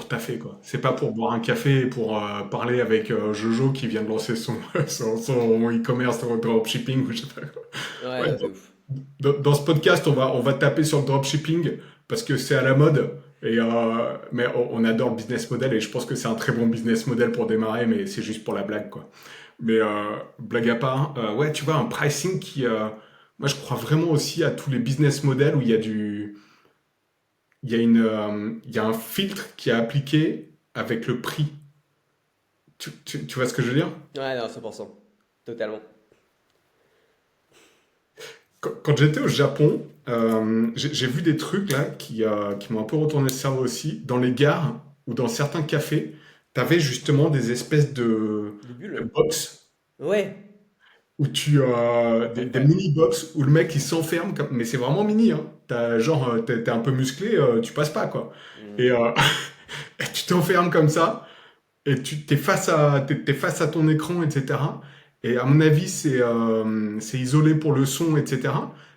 taffer, quoi. C'est pas pour boire un café et pour parler avec Jojo qui vient de lancer son e-commerce, son dropshipping, ou je sais pas quoi. Ouais, Ouais, non, de ouf. dans ce podcast, on va taper sur le dropshipping parce que c'est à la mode. Mais on adore le business model et je pense que c'est un très bon business model pour démarrer, mais c'est juste pour la blague, quoi. Mais blague à part, ouais, tu vois, un pricing moi, je crois vraiment aussi à tous les business models où il y a un filtre qui est appliqué avec le prix. Tu vois ce que je veux dire? Ouais, non, 100%. Totalement. Quand j'étais au Japon, j'ai vu des trucs là qui m'ont un peu retourné le cerveau aussi. Dans les gares ou dans certains cafés, t'avais justement des espèces De de bulles. box Ouais, où des incroyable. mini box où le mec il s'enferme, mais c'est vraiment mini, hein. T'es un peu musclé, tu passes pas quoi. Et, Hmm. et tu t'enfermes comme ça. Et t'es face à ton écran, etc. Et à mon avis, c'est isolé pour le son, etc.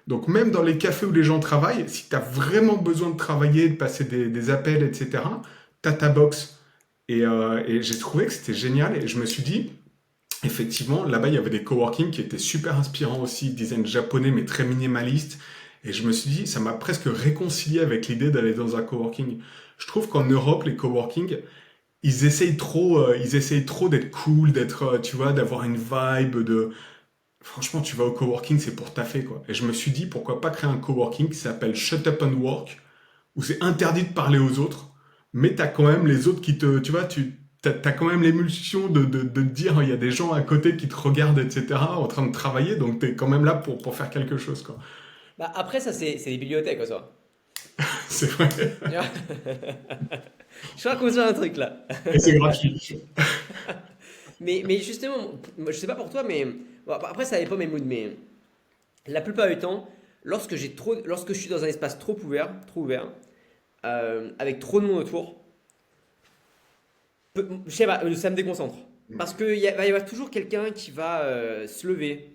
Donc même dans les cafés où les gens travaillent, si tu as vraiment besoin de travailler, de passer des appels, etc., tu as ta box. Et j'ai trouvé que c'était génial. Et je me suis dit, effectivement, là-bas, il y avait des coworking qui étaient super inspirants aussi, design japonais, mais très minimaliste. Et je me suis dit, ça m'a presque réconcilié avec l'idée d'aller dans un coworking. Je trouve qu'en Europe, les coworking, ils essayent trop d'être cool, tu vois, d'avoir une vibe de. Franchement, tu vas au coworking, c'est pour taffer, quoi. Et je me suis dit, pourquoi pas créer un coworking qui s'appelle Shut Up and Work, où c'est interdit de parler aux autres, mais t'as quand même les autres tu vois, t'as quand même l'émulsion de te dire, il y a des gens à côté qui te regardent, etc., en train de travailler, donc t'es quand même là pour faire quelque chose, quoi. Bah, après, ça, c'est des bibliothèques, en soi. C'est vrai. Tu vois. Je crois qu'on tient un truc là. Et c'est gratuit. Mais justement, moi, je sais pas pour toi, mais bon, après, ça dépend mes moods, mais la plupart du temps, lorsque je suis dans un espace trop ouvert, avec trop de monde autour, je sais pas, ça me déconcentre. Parce va y avoir toujours quelqu'un qui va se lever,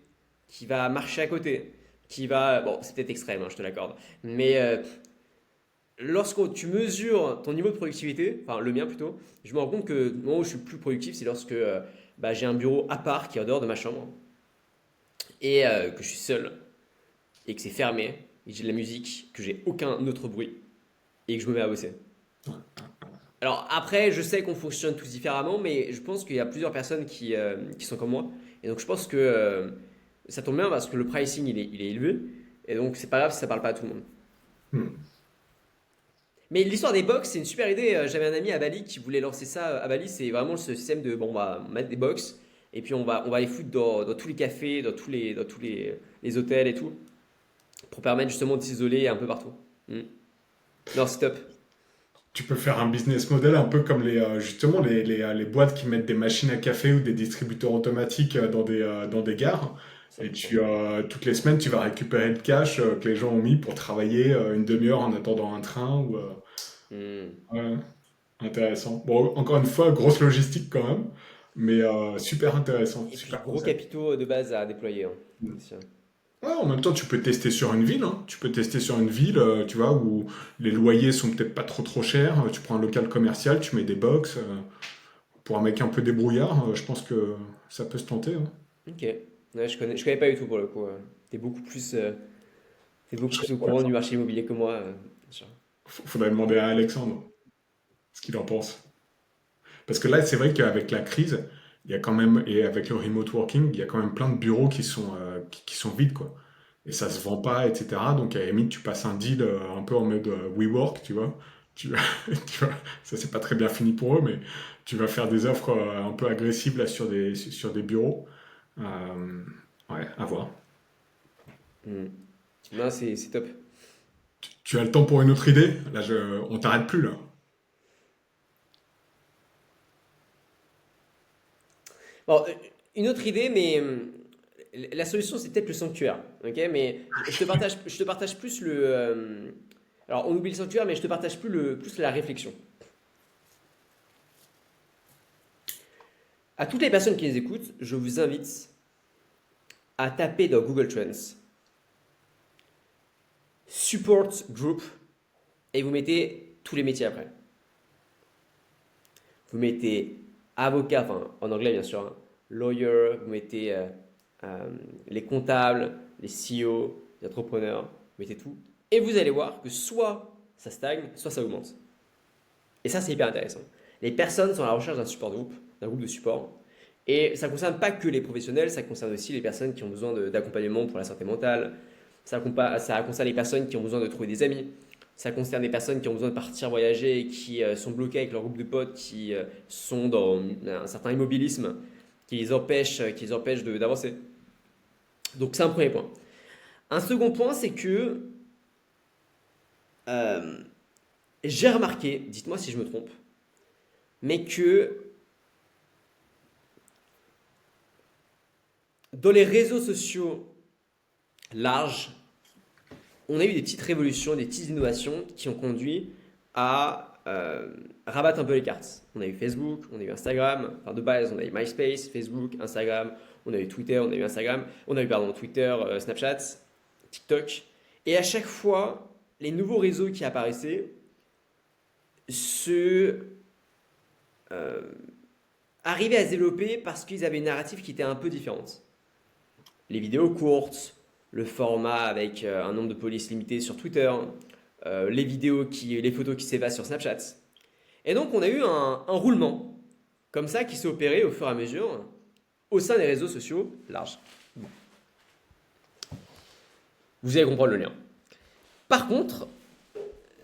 qui va marcher à côté, qui va. Bon, c'est peut-être extrême, hein, je te l'accorde. Mais lorsque tu mesures ton niveau de productivité, enfin le mien plutôt, je me rends compte que le moment où je suis le plus productif, c'est lorsque bah, j'ai un bureau à part qui est en dehors de ma chambre et que je suis seul et que c'est fermé et que j'ai de la musique, que j'ai aucun autre bruit et que je me mets à bosser. Alors après, je sais qu'on fonctionne tous différemment, mais je pense qu'il y a plusieurs personnes qui sont comme moi. Et donc je pense que ça tombe bien parce que le pricing il est élevé. Et donc, c'est pas grave si ça parle pas à tout le monde. Hmm. Mais l'histoire des box, c'est une super idée. J'avais un ami à Bali qui voulait lancer ça à Bali. C'est vraiment ce système de, bon, on va mettre des box et puis on va les foutre dans tous les cafés, dans tous les hôtels et tout, pour permettre justement de s'isoler un peu partout. Mm. Non, c'est top. Tu peux faire un business model un peu comme justement les boîtes qui mettent des machines à café ou des distributeurs automatiques dans des gares. Et 100%. toutes les semaines, tu vas récupérer le cash que les gens ont mis pour travailler une demi-heure en attendant un train. Mm. Ouais, intéressant. Bon, encore une fois, grosse logistique quand même, mais super intéressant, Et puis, super gros concept. capitaux de base à déployer, hein. Mm. C'est sûr. Ouais, en même temps, tu peux tester sur une ville, hein. Tu peux tester sur une ville, tu vois, où les loyers sont peut-être pas trop chers. Tu prends un local commercial, tu mets des box. Pour un mec un peu débrouillard, je pense que ça peut se tenter, hein. Ok. Ouais, je connais pas du tout pour le coup. T'es beaucoup plus, euh, t'es beaucoup Je serais plus au pour courant du ça. marché immobilier que moi. Bien sûr. Faudrait demander à Alexandre ce qu'il en pense. Parce que là, c'est vrai qu'avec la crise, il y a quand même, et avec le remote working, il y a quand même plein de bureaux qui sont vides, quoi. Et ça se vend pas, etc. Donc à la limite, tu passes un deal un peu en mode WeWork, tu vois. Tu, tu vois, ça c'est pas très bien fini pour eux, mais tu vas faire des offres un peu agressives là sur des bureaux. Euh, ouais, à voir. Mm. Non, c'est top. Tu as le temps pour une autre idée? Là, on t'arrête plus là. Bon, une autre idée, mais la solution, c'est peut-être le sanctuaire. Ok, mais je te partage plus le. Alors, on oublie le sanctuaire, mais je te partage plus la réflexion. À toutes les personnes qui les écoutent, je vous invite à taper dans Google Trends Support Group et vous mettez tous les métiers après. Vous mettez avocat, enfin en anglais bien sûr, hein, lawyer, vous mettez euh, les comptables, les CEO, les entrepreneurs, vous mettez tout. Et vous allez voir que soit ça stagne, soit ça augmente. Et ça, c'est hyper intéressant. Les personnes sont à la recherche d'un support groupe, d'un groupe de support. Et ça ne concerne pas que les professionnels, ça concerne aussi les personnes qui ont besoin d'accompagnement pour la santé mentale. Ça concerne les personnes qui ont besoin de trouver des amis. Ça concerne les personnes qui ont besoin de partir voyager et qui sont bloquées avec leur groupe de potes, qui sont dans un certain immobilisme qui les empêche d'avancer. Donc c'est un premier point. Un second point, c'est que euh, j'ai remarqué, dites-moi si je me trompe, mais que dans les réseaux sociaux larges, on a eu des petites révolutions, des petites innovations qui ont conduit à rabattre un peu les cartes. On a eu Facebook, on a eu Instagram, enfin de base on a eu MySpace, Facebook, Instagram, on a eu Twitter, on a eu Instagram, on a eu pardon, Twitter, Snapchat, TikTok. Et à chaque fois, les nouveaux réseaux qui apparaissaient se euh, arrivaient à se développer parce qu'ils avaient une narrative qui était un peu différente. Les vidéos courtes, le format avec un nombre de polices limité sur Twitter, les photos qui s'évasent sur Snapchat. Et donc on a eu un roulement comme ça qui s'est opéré au fur et à mesure au sein des réseaux sociaux larges. Vous allez comprendre le lien. Par contre,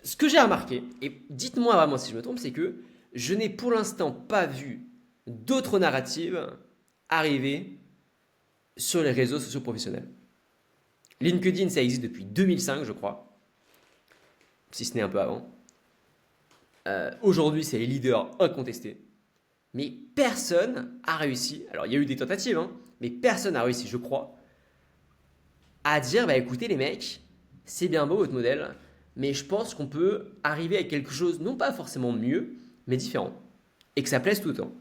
ce que j'ai remarqué, et dites-moi vraiment si je me trompe, c'est que je n'ai pour l'instant pas vu d'autres narratives arriver sur les réseaux sociaux professionnels. LinkedIn, ça existe depuis 2005, je crois, si ce n'est un peu avant. Aujourd'hui, c'est les leaders incontestés. Mais personne a réussi, alors il y a eu des tentatives, hein, mais personne n'a réussi, je crois, à dire, bah écoutez les mecs, c'est bien beau votre modèle, mais je pense qu'on peut arriver à quelque chose, non pas forcément mieux, mais différent. Et que ça plaise tout le temps.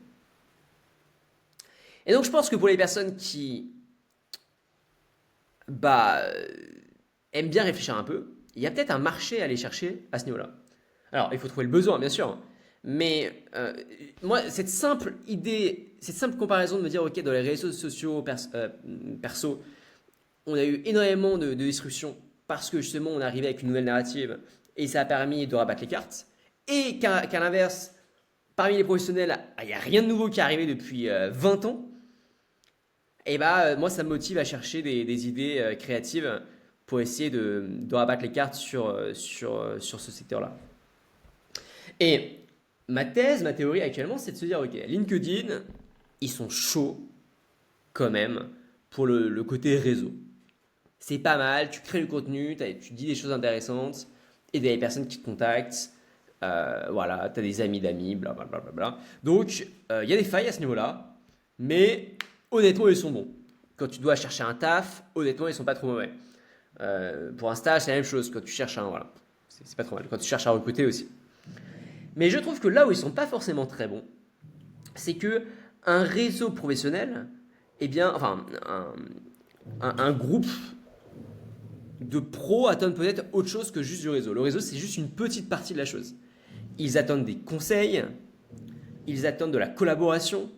Et donc je pense que pour les personnes qui bah, aiment bien réfléchir un peu, il y a peut-être un marché à aller chercher à ce niveau-là. Alors, il faut trouver le besoin, bien sûr. Mais moi, cette simple idée, cette simple comparaison de me dire, OK, dans les réseaux sociaux perso, on a eu énormément de destruction parce que justement, on est arrivé avec une nouvelle narrative et ça a permis de rabattre les cartes. Et qu'à l'inverse, parmi les professionnels, il n'y a rien de nouveau qui est arrivé depuis 20 ans. Et bah, moi, ça me motive à chercher des idées créatives pour essayer de rabattre les cartes sur ce secteur-là. Et ma thèse, ma théorie actuellement, c'est de se dire, ok, LinkedIn, ils sont chauds quand même pour le côté réseau. C'est pas mal, tu crées du contenu, tu dis des choses intéressantes, et des personnes qui te contactent, voilà, tu as des amis d'amis, blablabla. Bla, bla, bla. Donc, il y a des failles à ce niveau-là, mais honnêtement, ils sont bons. Quand tu dois chercher un taf, honnêtement, ils sont pas trop mauvais. Pour un stage, c'est la même chose. Quand tu cherches un, voilà, c'est pas trop mal. Quand tu cherches à recruter aussi. Mais je trouve que là où ils sont pas forcément très bons, c'est que un réseau professionnel, eh bien, enfin, un groupe de pros attendent peut-être autre chose que juste du réseau. Le réseau, c'est juste une petite partie de la chose. Ils attendent des conseils, ils attendent de la collaboration,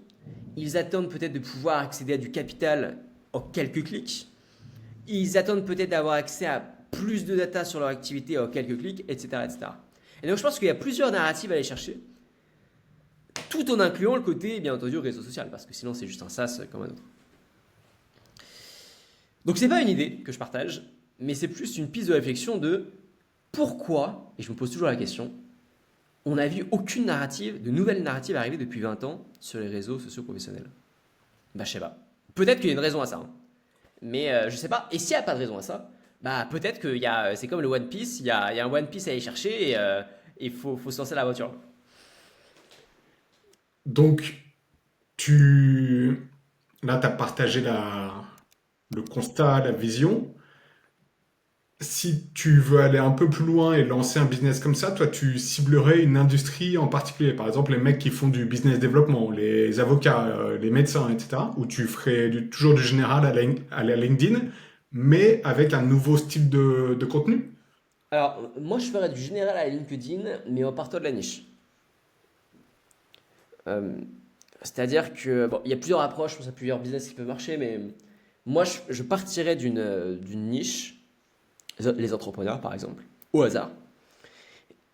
ils attendent peut-être de pouvoir accéder à du capital en quelques clics, ils attendent peut-être d'avoir accès à plus de data sur leur activité en quelques clics, etc., etc. Et donc je pense qu'il y a plusieurs narratives à aller chercher, tout en incluant le côté, bien entendu, réseau social, parce que sinon c'est juste un SaaS comme un autre. Donc c'est pas une idée que je partage, mais c'est plus une piste de réflexion de pourquoi, et je me pose toujours la question, on n'a vu aucune narrative, de nouvelle narrative arriver depuis 20 ans sur les réseaux sociaux professionnels. Bah je sais pas. Peut-être qu'il y a une raison à ça, hein. Mais je sais pas. Et s'il n'y a pas de raison à ça, bah peut-être qu'il y a, c'est comme le One Piece, il y a un One Piece à aller chercher et il faut se lancer à l'aventure. Donc, tu, là, tu as partagé le constat, la vision. Si tu veux aller un peu plus loin et lancer un business comme ça, toi, tu ciblerais une industrie en particulier. Par exemple, les mecs qui font du business développement, les avocats, les médecins, etc. Ou tu ferais toujours du général à la LinkedIn, mais avec un nouveau style de contenu. Alors, moi je ferais du général à LinkedIn, mais en partant de la niche. Euh, C'est-à-dire que, bon, il y a plusieurs approches, je pense qu'il y a plusieurs business qui peuvent marcher, mais moi je partirais d'une niche, les entrepreneurs par exemple, au hasard.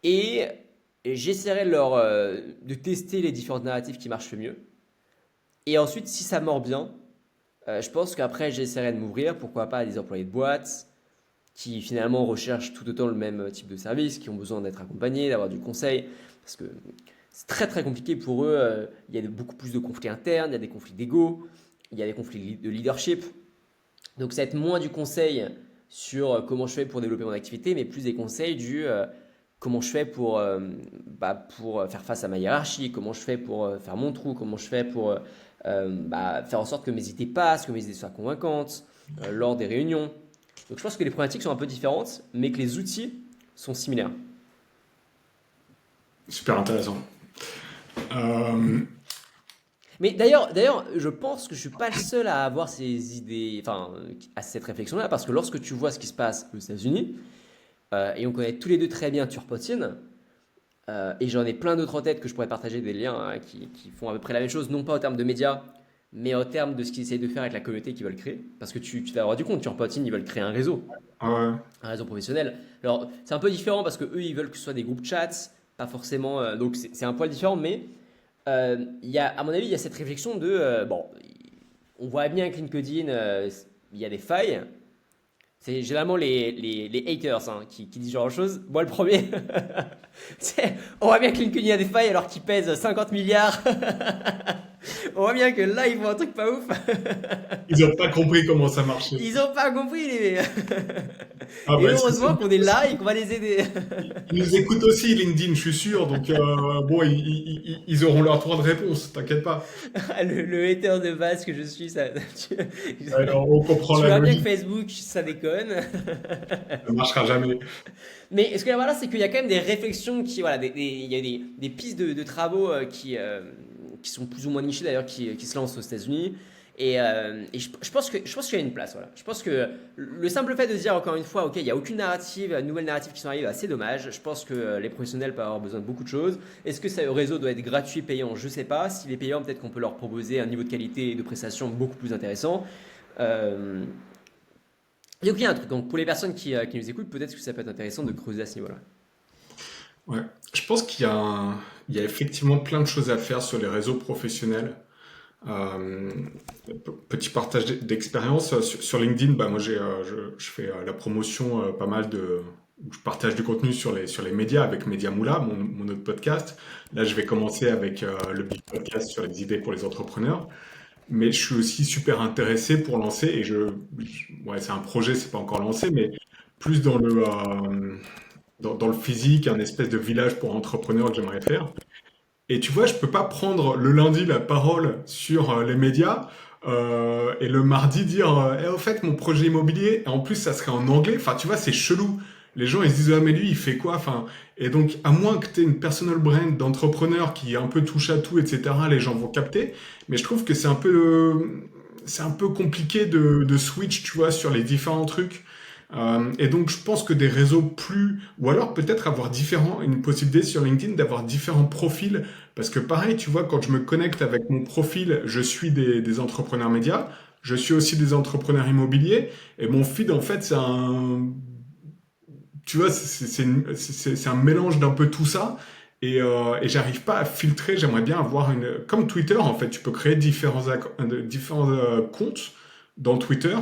Et j'essaierai de tester les différentes narratives qui marchent le mieux. Et ensuite, si ça mord bien, je pense qu'après, j'essaierai de m'ouvrir, pourquoi pas à des employés de boîte qui finalement recherchent tout autant le même type de service, qui ont besoin d'être accompagnés, d'avoir du conseil. Parce que c'est très très compliqué pour eux. Il y a beaucoup plus de conflits internes, il y a des conflits d'ego, il y a des conflits de leadership. Donc ça va être moins du conseil sur comment je fais pour développer mon activité, mais plus des conseils du comment je fais pour faire face à ma hiérarchie, comment je fais pour faire mon trou, comment je fais pour faire en sorte que mes idées passent, que mes idées soient convaincantes lors des réunions. Donc je pense que les problématiques sont un peu différentes, mais que les outils sont similaires. Super intéressant. Euh, Mais d'ailleurs, je pense que je suis pas le seul à avoir ces idées, enfin, à cette réflexion-là, parce que lorsque tu vois ce qui se passe aux États-Unis, et on connaît tous les deux très bien Turpotine, et j'en ai plein d'autres en tête que je pourrais partager des liens hein, qui font à peu près la même chose, non pas en termes de médias, mais en termes de ce qu'ils essayent de faire avec la communauté qu'ils veulent créer. Parce que tu t'es rendu compte, Turpotine, ils veulent créer ouais. un réseau professionnel. Alors, c'est un peu différent parce que eux, ils veulent que ce soit des groupes chats, pas forcément. Donc, c'est un poil différent, mais à mon avis, il y a cette réflexion de bon, on voit bien que LinkedIn, il y a des failles. C'est généralement les haters hein, qui disent ce genre de choses. Moi, le premier, on voit bien que LinkedIn a des failles alors qu'il pèse 50 milliards. On voit bien que là, ils font un truc pas ouf. Ils n'ont pas compris comment ça marchait. Ils ont pas compris, les. Ah Et bah, heureusement qu'on est là et qu'on va les aider. ils nous écoutent aussi, LinkedIn, je suis sûr. Donc, bon, ils auront leur droit de réponse, t'inquiète pas. Le hater de base que je suis, ça. Tu, Alors, on comprend tu la vois bien que logique, Facebook, ça déconne. ça marchera jamais. Mais ce que voilà, c'est qu'il y a quand même des réflexions qui, voilà, il y a des pistes de travaux qui sont plus ou moins nichées d'ailleurs, qui se lancent aux États-Unis. Et je pense qu'il y a une place. Voilà. Je pense que le simple fait de dire encore une fois, ok, il n'y a aucune narrative, nouvelle narrative qui sont arrivées, c'est dommage. Je pense que les professionnels peuvent avoir besoin de beaucoup de choses. Est-ce que ça, le réseau doit être gratuit, payant? Je ne sais pas. S'il est payant, peut-être qu'on peut leur proposer un niveau de qualité et de prestation beaucoup plus intéressant. Euh, donc il y a un truc. Donc pour les personnes qui nous écoutent, peut-être que ça peut être intéressant de creuser à ce niveau-là. Ouais. Je pense qu'il y a effectivement plein de choses à faire sur les réseaux professionnels. Euh, Petit partage d'expérience sur LinkedIn. Bah moi je fais la promotion pas mal de je partage du contenu sur les médias avec Media Moula, mon autre podcast. Là, je vais commencer avec le Big Podcast sur les idées pour les entrepreneurs. Mais je suis aussi super intéressé pour lancer et ouais, c'est un projet, c'est pas encore lancé, mais plus dans le physique, un espèce de village pour entrepreneurs que j'aimerais faire. Et tu vois, je peux pas prendre le lundi la parole sur les médias et le mardi dire au fait mon projet immobilier et en plus ça serait en anglais. Enfin, tu vois, c'est chelou. Les gens ils se disent ah mais lui il fait quoi? Enfin, et donc à moins que tu aies une personal brand d'entrepreneur qui est un peu touche à tout, etc. Les gens vont capter. Mais je trouve que c'est un peu compliqué de switch, tu vois, sur les différents trucs. Et donc, je pense que des réseaux plus, ou alors peut-être avoir une possibilité sur LinkedIn d'avoir différents profils parce que pareil, tu vois, quand je me connecte avec mon profil, je suis des entrepreneurs médias, je suis aussi des entrepreneurs immobiliers, et mon feed, en fait, tu vois, c'est un mélange d'un peu tout ça, et j'arrive pas à filtrer, j'aimerais bien avoir comme Twitter, en fait, tu peux créer différents comptes dans Twitter,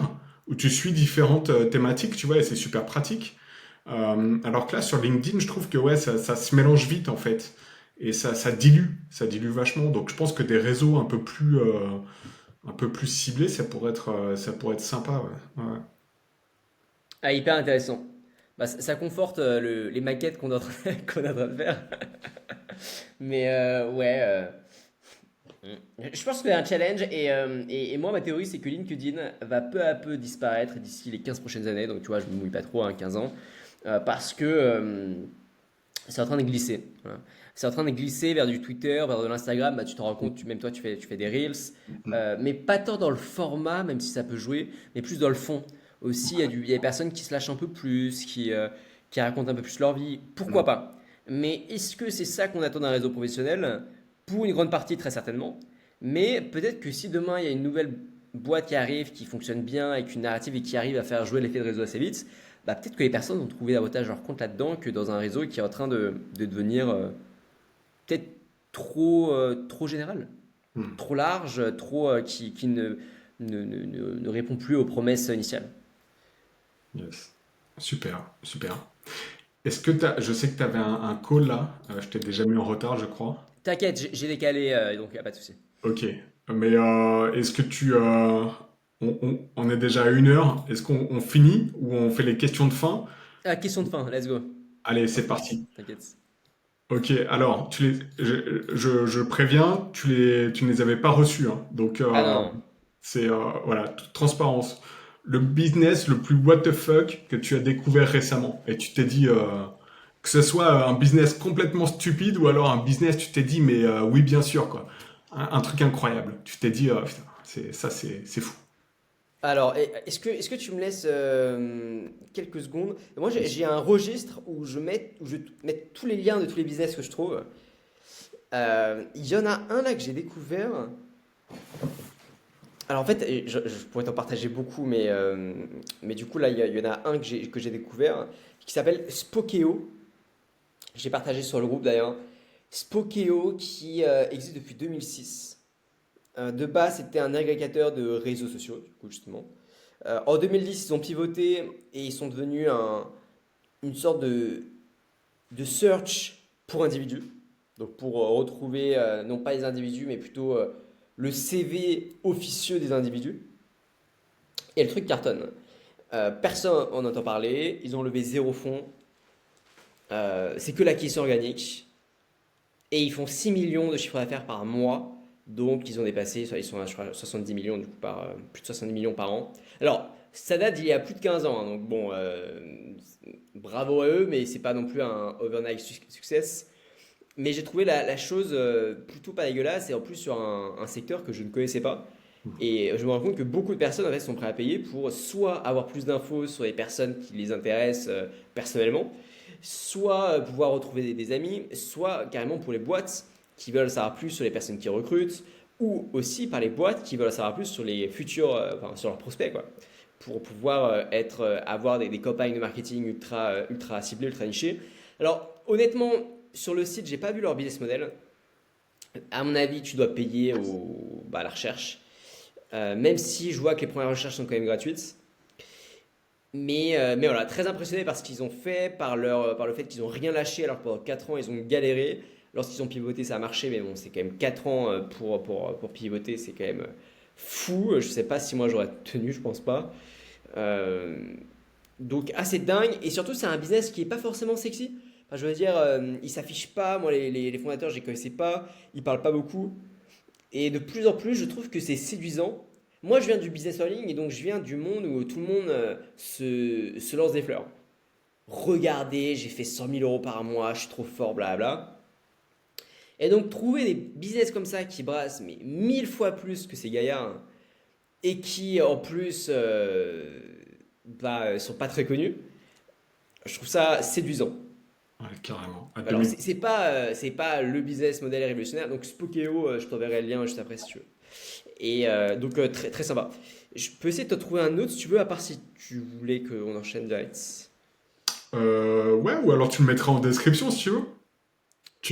où tu suis différentes thématiques, tu vois, et c'est super pratique. Alors que là, sur LinkedIn, je trouve que ouais, ça se mélange vite en fait. Et ça dilue vachement. Donc je pense que des réseaux un peu plus ciblés, ça pourrait être sympa. Ouais. Ouais. Ah, hyper intéressant. Bah, ça conforte les maquettes qu'on est en train, qu'on est en train de faire. Mais ouais, je pense que c'est un challenge et moi ma théorie c'est que LinkedIn va peu à peu disparaître d'ici les 15 prochaines années. Donc tu vois, je me mouille pas trop, hein, 15 ans, parce que c'est en train de glisser. Voilà. C'est en train de glisser vers du Twitter, vers de l'Instagram. Bah, tu te rends compte, même toi, tu fais des Reels. Mais pas tant dans le format, même si ça peut jouer, mais plus dans le fond. Aussi, il y a des personnes qui se lâchent un peu plus, qui racontent un peu plus leur vie. Pourquoi pas? Mais est-ce que c'est ça qu'on attend d'un réseau professionnel? Pour une grande partie, très certainement. Mais peut-être que si demain, il y a une nouvelle boîte qui arrive, qui fonctionne bien, avec une narrative et qui arrive à faire jouer l'effet de réseau assez vite, bah, peut-être que les personnes vont trouver davantage leur compte là-dedans que dans un réseau qui est en train de devenir peut-être trop général, Hmm. trop large, qui ne répond plus aux promesses initiales. Yes. Super, super. Je sais que tu avais un call là, je t'ai déjà mis en retard, je crois. T'inquiète, j'ai décalé, donc il n'y a pas de souci. Ok. Mais est-ce que on est déjà à 1 heure, est-ce qu'on finit ou on fait les questions de fin? Ah, question de fin, let's go. Allez, Pas c'est de souci, parti. t'inquiète. Ok, alors, je préviens, tu ne les avais pas reçus, hein. Donc, Ah non, non. c'est, voilà, toute transparence. Le business le plus what the fuck que tu as découvert récemment. Et tu t'es dit, que ce soit un business complètement stupide ou alors un business, tu t'es dit, mais oui, bien sûr, quoi. Un truc incroyable. Tu t'es dit, putain, c'est fou. Alors, est-ce que tu me laisses quelques secondes? Moi, Bien sûr. j'ai un registre où je mets tous les liens de tous les business que je trouve. Il y en a un là que j'ai découvert. Alors en fait, je pourrais t'en partager beaucoup, mais du coup là, il y en a un que j'ai découvert qui s'appelle Spokeo. J'ai partagé sur le groupe d'ailleurs. Spokeo qui existe depuis 2006. De base, c'était un agrégateur de réseaux sociaux, du coup justement. En 2010, ils ont pivoté et ils sont devenus une sorte de search pour individus. Donc pour retrouver non pas les individus, mais plutôt le CV officieux des individus. Et le truc cartonne. Personne en entend parler. Ils ont levé zéro fonds. C'est que l'acquisition organique. Et ils font 6 millions de chiffre d'affaires par mois. Donc ils ont dépassé, ils sont à je crois, 70 millions du coup plus de 70 millions par an. Alors ça date d'il y a plus de 15 ans, hein, donc bon, bravo à eux, mais c'est pas non plus un overnight success. Mais j'ai trouvé la chose plutôt pas dégueulasse et en plus sur un secteur que je ne connaissais pas. Et je me rends compte que beaucoup de personnes en fait, sont prêtes à payer pour soit avoir plus d'infos sur les personnes qui les intéressent personnellement, soit pouvoir retrouver des amis, soit carrément pour les boîtes qui veulent savoir plus sur les personnes qui recrutent, ou aussi par les boîtes qui veulent savoir plus sur les futurs, enfin sur leurs prospects, quoi, pour pouvoir avoir des campagnes de marketing ultra ciblées, ultra nichées. Alors honnêtement, sur le site, j'ai pas vu leur business model. À mon avis, tu dois payer à la recherche. Même si je vois que les premières recherches sont quand même gratuites. Mais voilà, très impressionné par ce qu'ils ont fait, par le fait qu'ils n'ont rien lâché alors que pendant 4 ans ils ont galéré. Lorsqu'ils ont pivoté, ça a marché, mais bon, c'est quand même 4 ans pour pivoter, c'est quand même fou. Je sais pas si moi j'aurais tenu, je pense pas. Euh, donc assez dingue, et surtout c'est un business qui est pas forcément sexy. Enfin, je veux dire, ils s'affichent pas, moi les fondateurs je les connaissais pas, ils parlent pas beaucoup. Et de plus en plus, je trouve que c'est séduisant. Moi, je viens du business en ligne et donc je viens du monde où tout le monde se lance des fleurs. Regardez, j'ai fait 100 000 € par mois, je suis trop fort, blabla. Et donc, trouver des business comme ça qui brassent mais 1000 fois plus que ces gaillards et qui en plus sont pas très connus, je trouve ça séduisant. Ouais, carrément. Alors, c'est pas le business modèle révolutionnaire. Donc, Spokeo, je t'enverrai le lien juste après si tu veux. Et donc, très, très sympa. Je peux essayer de te trouver un autre si tu veux, à part si tu voulais qu'on enchaîne direct. Ouais, ou alors tu le mettras en description si tu veux.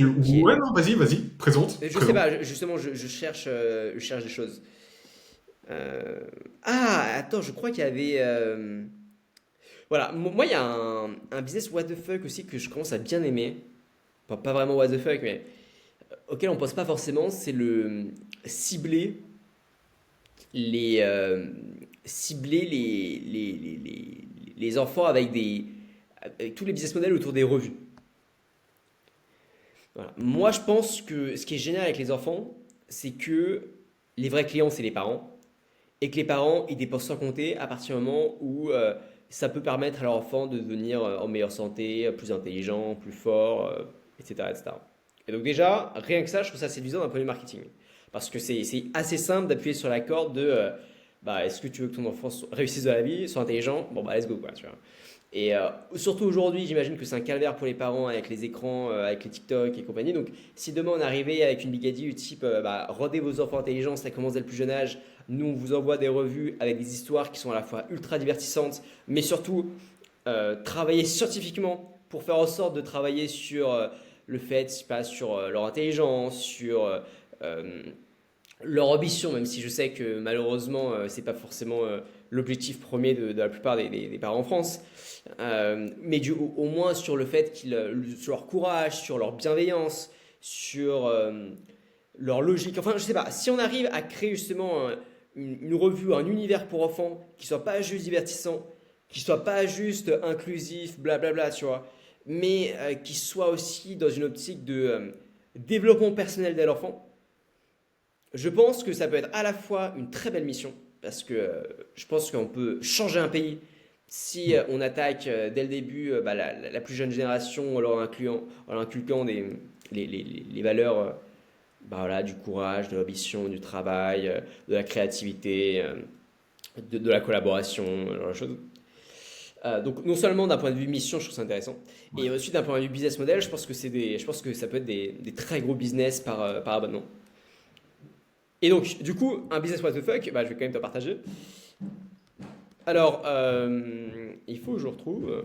Ok. Ouais, non, vas-y, présente, Je sais présente. pas, justement, je cherche des choses. Ah, attends, je crois qu'il y avait. Voilà, moi, il y a un business what the fuck aussi que je commence à bien aimer. Enfin, pas vraiment what the fuck, mais auquel on pense pas forcément, c'est le cibler les, euh, cibler les enfants avec tous les business models autour des revues. Voilà. Moi, je pense que ce qui est génial avec les enfants, c'est que les vrais clients, c'est les parents, et que les parents, ils dépensent sans compter à partir du moment où ça peut permettre à leur enfant de devenir en meilleure santé, plus intelligent, plus fort, etc., etc. Et cetera. Et donc déjà, rien que ça, je trouve ça séduisant d'un point de vue marketing. Parce que c'est assez simple d'appuyer sur la corde de est-ce que tu veux que ton enfant réussisse dans la vie, soit intelligent? Bon, bah, let's go, quoi, tu vois. Et surtout aujourd'hui, j'imagine que c'est un calvaire pour les parents avec les écrans, avec les TikTok et compagnie. Donc, si demain on arrivait avec une bigadi du type rendez vos enfants intelligents, ça commence dès le plus jeune âge. Nous, on vous envoie des revues avec des histoires qui sont à la fois ultra divertissantes, mais surtout travailler scientifiquement pour faire en sorte de travailler sur le fait, je sais pas, sur leur intelligence, sur euh, leur ambition, même si je sais que malheureusement, c'est pas forcément l'objectif premier de la plupart des parents en France. Mais au moins sur le fait sur leur courage, sur leur bienveillance, sur leur logique. Enfin, je sais pas, si on arrive à créer justement une revue, un univers pour enfants qui soit pas juste divertissant, qui soit pas juste inclusif, blablabla, tu vois, mais qui soit aussi dans une optique de développement personnel de l'enfant, je pense que ça peut être à la fois une très belle mission, parce que je pense qu'on peut changer un pays si on attaque dès le début la plus jeune génération en leur inculquant les valeurs voilà, du courage, de l'ambition, du travail, de la créativité, de la collaboration, ce genre de choses. Donc non seulement d'un point de vue mission, je trouve ça intéressant, et Ouais. ensuite d'un point de vue business model, je pense que ça peut être des très gros business par abonnement. Et donc, du coup, un business what the fuck, je vais quand même te partager. Alors, il faut que je retrouve.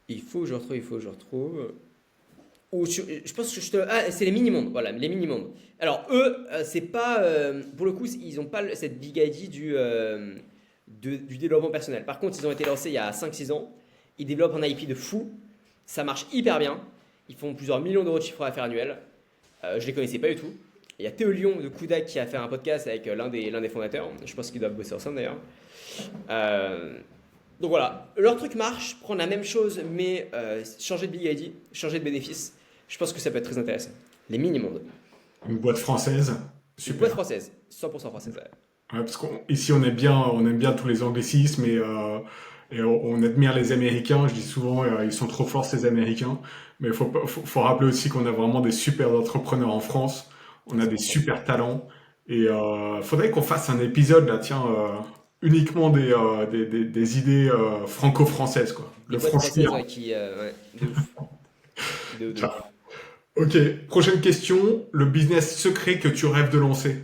Il faut que je retrouve. Je pense que Ah, c'est les mini-mondes, voilà, les mini-mondes. Alors, eux, c'est pas. Pour le coup, ils n'ont pas cette big idea du développement personnel. Par contre, ils ont été lancés il y a 5 6 ans. Ils développent un IP de fou. Ça marche hyper bien. Ils font plusieurs millions d'euros de chiffre d'affaires annuel. Je les connaissais pas du tout. Il y a Théo Lyon de Kudak qui a fait un podcast avec l'un des fondateurs. Je pense qu'ils doivent bosser ensemble d'ailleurs. Euh, donc voilà, leur truc marche, prendre la même chose mais changer de Big ID, changer de bénéfice. Je pense que ça peut être très intéressant. Les mini-mondes. Une boîte française, Une boîte super. française, 100% française. Ouais. Ouais, parce qu'ici on aime bien tous les anglicismes et on admire les Américains. Je dis souvent, ils sont trop forts ces Américains. Mais faut rappeler aussi qu'on a vraiment des super entrepreneurs en France. On a des 100%. super talents. Et faudrait qu'on fasse un épisode là, tiens, uniquement des idées franco-françaises, quoi. Des Le boîtes françaises franchir. ouais, ouais, de ouf. De ouf, de Tiens. ouf. Ok, prochaine question. Le business secret que tu rêves de lancer.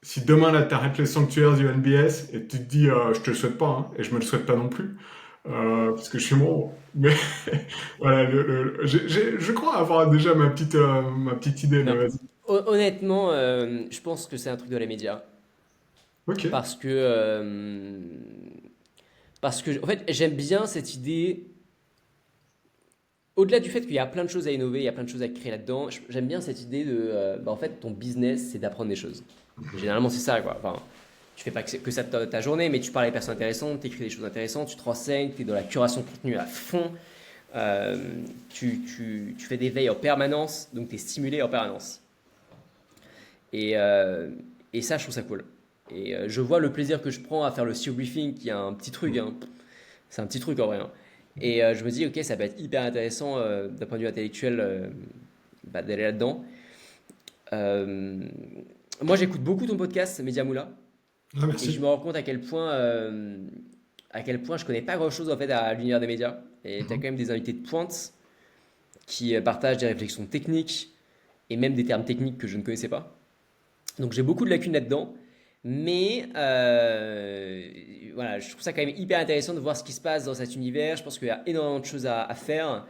Si demain là t'arrêtes les sanctuaires du NBS et tu te dis je te le souhaite pas hein, et je me le souhaite pas non plus, parce que je suis membre. Mais voilà, je crois avoir déjà ma petite idée, mais Non. vas-y. Honnêtement, je pense que c'est un truc de les médias. Ok. Parce que, en fait, j'aime bien cette idée. Au-delà du fait qu'il y a plein de choses à innover, il y a plein de choses à créer là-dedans, j'aime bien cette idée de, en fait, ton business, c'est d'apprendre des choses. Généralement, c'est ça, quoi. Enfin, tu fais pas que ça de ta journée, mais tu parles avec des personnes intéressantes, tu écris des choses intéressantes, tu te renseignes, tu es dans la curation de contenu à fond, euh, tu fais des veilles en permanence, donc tu es stimulé en permanence. Et, euh, et ça, je trouve ça cool. Et je vois le plaisir que je prends à faire le SEO briefing, qui est un petit truc, hein. C'est un petit truc en vrai, hein. Et je me dis, ok, ça peut être hyper intéressant d'un point de vue intellectuel d'aller là-dedans. Euh, Moi, j'écoute beaucoup ton podcast, Media Moula, Ah, et je merci. me rends compte à quel point je connais pas grand-chose en fait à l'univers des médias. Et tu as quand Mhm. même des invités de pointe qui partagent des réflexions techniques et même des termes techniques que je ne connaissais pas. Donc j'ai beaucoup de lacunes là-dedans. Mais voilà, je trouve ça quand même hyper intéressant de voir ce qui se passe dans cet univers. Je pense qu'il y a énormément de choses à faire.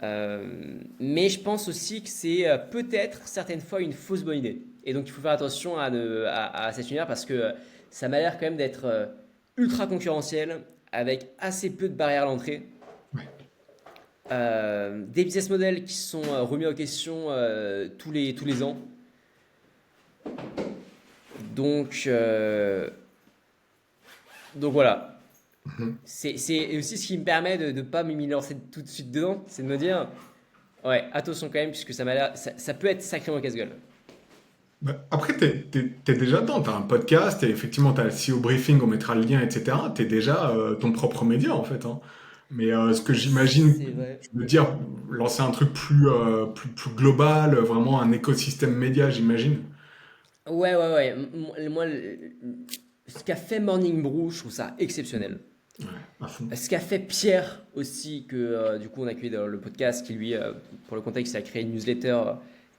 Mais je pense aussi que c'est peut-être certaines fois une fausse bonne idée. Et donc il faut faire attention à cet univers parce que ça m'a l'air quand même d'être ultra concurrentiel avec assez peu de barrières à l'entrée. Des business models qui sont remis en question tous les ans. Donc, euh, donc voilà. Mhm. C'est aussi ce qui me permet de ne pas m'y lancer tout de suite dedans. C'est de me dire, ouais, attention quand même, puisque ça peut être sacrément casse-gueule. Bah, après, t'es déjà dedans. T'as un podcast et effectivement, t'as le CEO briefing, on mettra le lien, etc. T'es déjà ton propre média, en fait, hein. Mais ce que j'imagine, C'est vrai. je veux dire, lancer un truc plus global, vraiment un écosystème média, j'imagine. Ouais, ouais, ouais. Moi, ce qu'a fait Morning Brew, je trouve ça exceptionnel. Ouais, à fond. Ce qu'a fait Pierre aussi, que du coup on a accueilli dans le podcast, qui lui, pour le contexte, il a créé une newsletter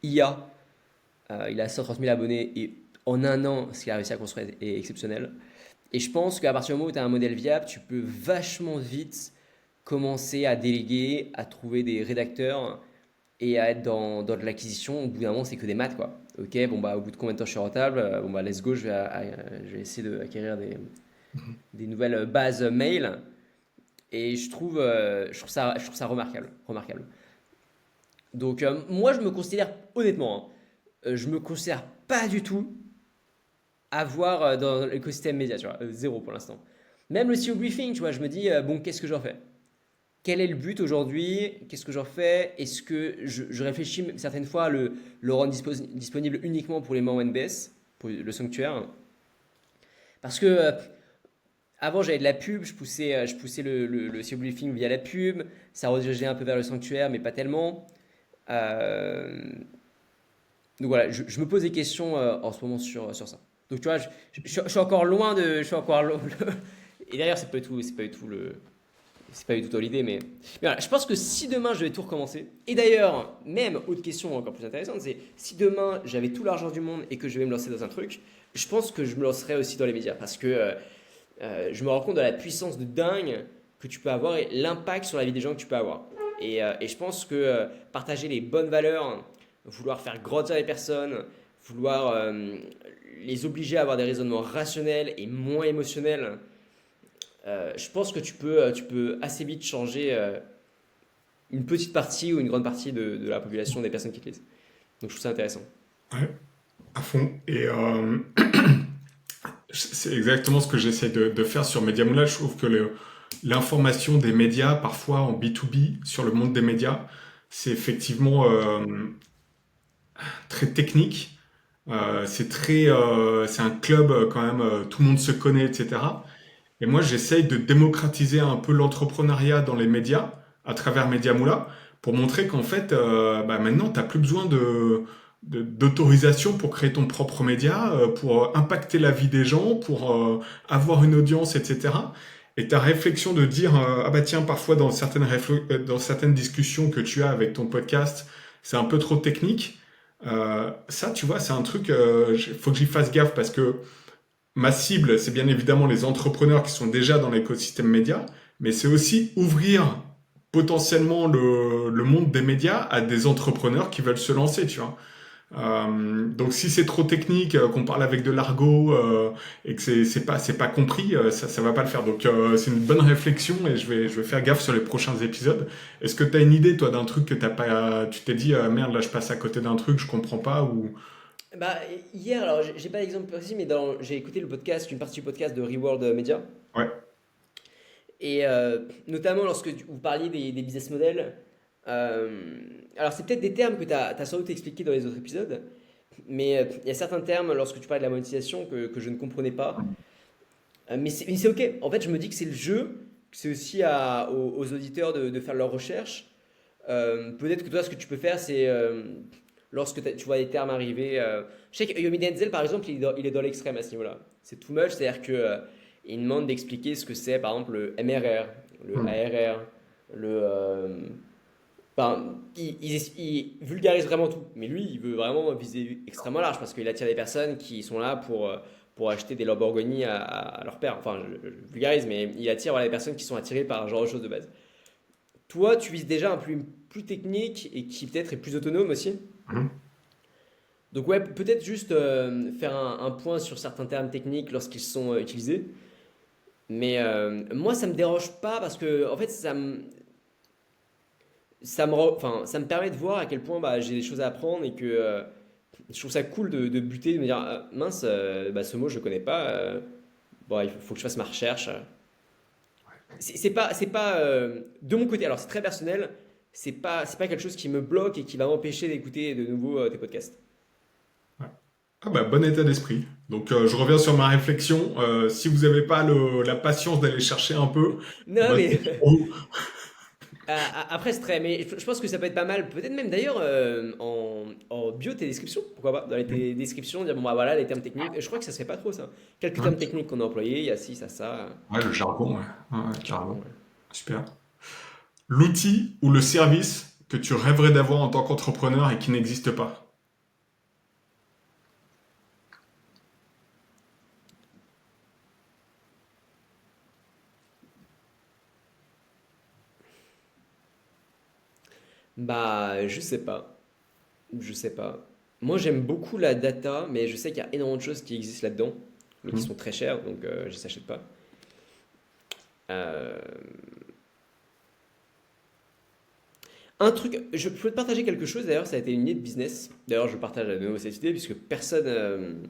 IA. Il a 130 000 abonnés et en un an, ce qu'il a réussi à construire est exceptionnel. Et je pense qu'à partir du moment où tu as un modèle viable, tu peux vachement vite commencer à déléguer, à trouver des rédacteurs et à être dans de l'acquisition. Au bout d'un moment, c'est que des maths, quoi. Ok, bon, bah, au bout de combien de temps je suis rentable? Bon, bah, let's go, je vais essayer d'acquérir des nouvelles bases mail. Et je trouve ça remarquable. Remarquable. Donc, moi, je me considère, honnêtement, hein, je me considère pas du tout avoir dans l'écosystème média, tu vois, zéro pour l'instant. Même le CEO briefing, tu vois, je me dis, bon, qu'est-ce que j'en fais? Quel est le but aujourd'hui? Qu'est-ce que j'en fais? Est-ce que je réfléchis certaines fois à le rendre disponible uniquement pour les membres NBS, pour le sanctuaire? Parce que avant j'avais de la pub, je poussais le CEO briefing via la pub, ça redirigeait un peu vers le sanctuaire, mais pas tellement. Euh, donc voilà, je me pose des questions en ce moment sur ça. Donc tu vois, je suis encore loin de. Je suis encore et d'ailleurs, c'est pas du tout dans l'idée, mais voilà, je pense que si demain je vais tout recommencer, et d'ailleurs, même autre question encore plus intéressante, c'est si demain j'avais tout l'argent du monde et que je vais me lancer dans un truc, je pense que je me lancerais aussi dans les médias parce que je me rends compte de la puissance de dingue que tu peux avoir et l'impact sur la vie des gens que tu peux avoir. Et je pense que partager les bonnes valeurs, vouloir faire grandir les personnes, vouloir les obliger à avoir des raisonnements rationnels et moins émotionnels, je pense que tu peux assez vite changer une petite partie ou une grande partie de la population des personnes qui te lisent. Donc je trouve ça intéressant. Ouais, à fond. Et c'est exactement ce que j'essaie de faire sur Mediamoula. Je trouve que l'information des médias, parfois en B2B, sur le monde des médias, c'est effectivement très technique. C'est un club quand même, tout le monde se connaît, etc. Et moi, j'essaye de démocratiser un peu l'entrepreneuriat dans les médias à travers Mediamoula pour montrer qu'en fait, bah, maintenant, tu n'as plus besoin d'autorisation pour créer ton propre média, pour impacter la vie des gens, pour avoir une audience, etc. Et ta réflexion de dire, ah bah tiens, parfois dans certaines discussions que tu as avec ton podcast, c'est un peu trop technique. Ça, tu vois, c'est un truc, faut que j'y fasse gaffe parce que ma cible, c'est bien évidemment les entrepreneurs qui sont déjà dans l'écosystème média, mais c'est aussi ouvrir potentiellement le monde des médias à des entrepreneurs qui veulent se lancer, tu vois. Donc si c'est trop technique, qu'on parle avec de l'argot et que c'est pas compris, ça va pas le faire. Donc c'est une bonne réflexion et je vais faire gaffe sur les prochains épisodes. Est-ce que tu as une idée toi d'un truc que t'as pas, tu t'es dit merde là je passe à côté d'un truc je comprends pas ou Bah, hier, alors j'ai pas d'exemple précis, mais j'ai écouté le podcast, une partie du podcast de Reward Media. ouais. Et notamment lorsque vous parliez des business models, euh, alors c'est peut-être des termes que tu as sans doute expliqué dans les autres épisodes, mais il y a certains termes lorsque tu parlais de la monétisation que je ne comprenais pas. Mais c'est ok. En fait, je me dis que c'est le jeu, que c'est aussi aux auditeurs de faire leurs recherches. Peut-être que toi, ce que tu peux faire, c'est lorsque tu vois des termes arriver. Je sais que Yomi Denzel, par exemple, il est dans l'extrême à ce niveau-là. C'est too much, c'est-à-dire que il demande d'expliquer ce que c'est, par exemple, le MRR, le Hmm. ARR, enfin, il vulgarise vraiment tout. Mais lui, il veut vraiment viser extrêmement large parce qu'il attire des personnes qui sont là pour acheter des Lamborghini à leur père. Enfin, je vulgarise, mais il attire voilà, les personnes qui sont attirées par ce genre de choses de base. Toi, tu vises déjà un plus technique et qui peut-être est plus autonome aussi. Mhm. Donc ouais, peut-être juste faire un point sur certains termes techniques lorsqu'ils sont utilisés. Mais moi, ça me dérange pas parce que en fait, enfin, ça me permet de voir à quel point bah, j'ai des choses à apprendre et que je trouve ça cool de buter, de me dire ah, mince, bah, ce mot je connais pas. Bon, il faut que je fasse ma recherche. C'est pas de mon côté. Alors c'est très personnel. C'est pas quelque chose qui me bloque et qui va m'empêcher d'écouter de nouveau tes podcasts. Ouais. Ah bah bon état d'esprit. Donc je reviens sur ma réflexion. Si vous n'avez pas la patience d'aller chercher un peu, Non bah, mais c'est pour vous. après c'est très. Mais je pense que ça peut être pas mal. Peut-être même d'ailleurs en bio tes descriptions. Pourquoi pas dans tes descriptions dire bon bah voilà les termes techniques. Je crois que ça serait pas trop ça. Quelques Ouais, termes techniques qu'on a employés. Il y a ci, ça. ouais, le jargon, ouais. Ouais, ouais, Jargon. carrément. Ouais. Super. L'outil ou le service que tu rêverais d'avoir en tant qu'entrepreneur et qui n'existe pas. Bah je sais pas. Je sais pas. Moi, j'aime beaucoup la data, mais je sais qu'il y a énormément de choses qui existent là-dedans, mais qui Hmm. sont très chères, donc je ne s'achète pas. Euh, Un truc, je peux te partager quelque chose, d'ailleurs, ça a été une idée de business. D'ailleurs, je partage à nouveau cette idée, puisque personne.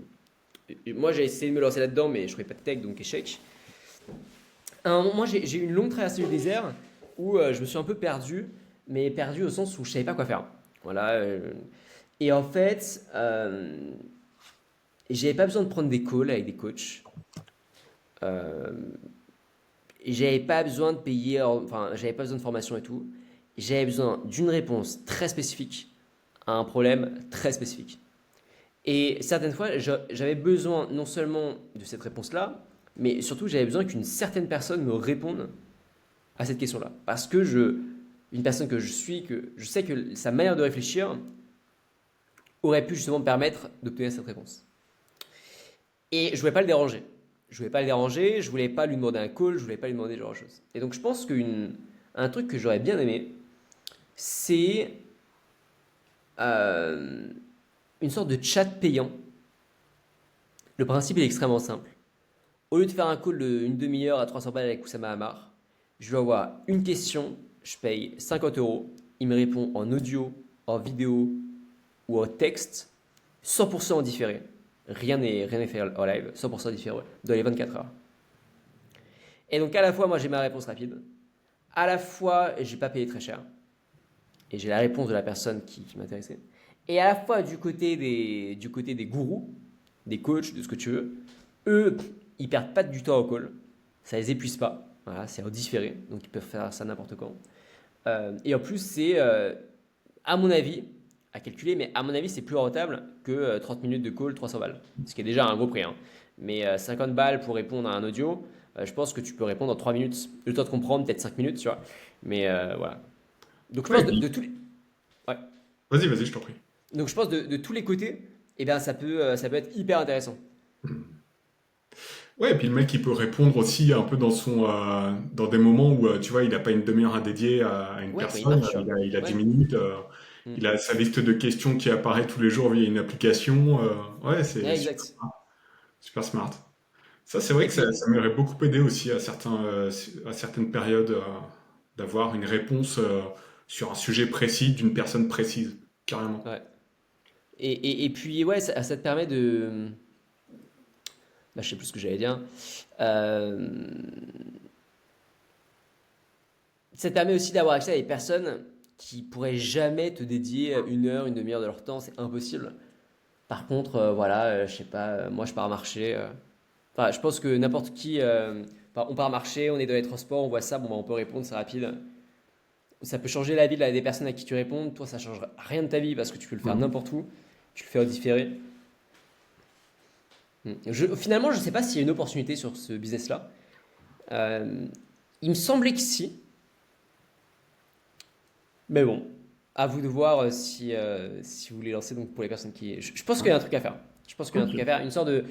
Moi, j'ai essayé de me lancer là-dedans, mais je ne ferais pas de tech, donc échec. À un moment, moi, j'ai eu une longue traversée du désert où je me suis un peu perdu, mais perdu au sens où je ne savais pas quoi faire. Voilà. Et en fait, j'avais pas besoin de prendre des calls avec des coachs. Euh, J'avais pas besoin de payer, enfin, j'avais pas besoin de formation et tout. J'avais besoin d'une réponse très spécifique à un problème très spécifique. Et certaines fois, j'avais besoin non seulement de cette réponse-là, mais surtout j'avais besoin qu'une certaine personne me réponde à cette question-là. Parce que une personne que je suis, que je sais que sa manière de réfléchir aurait pu justement me permettre d'obtenir cette réponse. Et je voulais pas le déranger. Je voulais pas le déranger, je voulais pas lui demander un call, je voulais pas lui demander ce genre de choses. Et donc je pense qu'un truc que j'aurais bien aimé, c'est euh, une sorte de chat payant. Le principe est extrêmement simple. Au lieu de faire un call d'une demi-heure à 300 balles avec Oussama Hamar, je lui envoie une question, je paye 50 euros, il me répond en audio, en vidéo ou en texte, 100% en différé. Rien n'est fait en live, 100% différé dans les 24 heures. Et donc à la fois, moi j'ai ma réponse rapide, à la fois j'ai pas payé très cher, et j'ai la réponse de la personne qui m'intéressait. Et à la fois du côté des gourous, des coachs, de ce que tu veux, eux, ils perdent pas du temps au call, ça les épuise pas, voilà, c'est en différé, donc ils peuvent faire ça n'importe quand. Et en plus, c'est, à mon avis, à calculer, mais à mon avis, c'est plus rentable que 30 minutes de call, 300 balles. Ce qui est déjà un gros prix, hein. Mais 50 balles pour répondre à un audio, je pense que tu peux répondre en 3 minutes. Le temps de comprendre, peut-être 5 minutes, tu vois. Mais voilà. Donc je Ouais, pense et puis- de tous les... Ouais. Vas-y, vas-y, je t'en prie. Donc je pense de tous les côtés, eh bien, ça peut être hyper intéressant. Ouais, et puis le mec, il peut répondre aussi un peu dans des moments où, tu vois, il n'a pas une demi-heure à dédier à une Ouais, quand il personne, marche, tu vois. il a 10 Ouais. minutes, Mm. il a sa liste de questions qui apparaît tous les jours via une application. Ouais, c'est Ouais, super, exact. super smart. Ça, c'est vrai Et que puis, ça m'aurait beaucoup aidé aussi à certaines périodes d'avoir une réponse sur un sujet précis d'une personne précise, carrément. ouais. Et puis, ouais, ça te permet de. Bah, je sais plus ce que j'allais dire. Euh, Ça te permet aussi d'avoir accès à des personnes qui pourraient jamais te dédier une heure, une demi-heure de leur temps, c'est impossible. Par contre, voilà, je sais pas, moi je pars marcher. Enfin, je pense que n'importe qui, enfin, on part marcher, on est dans les transports, on voit ça, bon, bah, on peut répondre, c'est rapide. Ça peut changer la vie des personnes à qui tu réponds. Toi, ça change rien de ta vie parce que tu peux le faire Mhm. n'importe où. Tu le fais en différé. Finalement, je sais pas s'il y a une opportunité sur ce business-là. Euh, il me semblait que si, mais bon, à vous de voir si vous voulez lancer donc pour les personnes qui. Je pense qu'il y a un Ouais. truc à faire. Je pense qu'il y a un Ok, truc à faire. Une sorte de.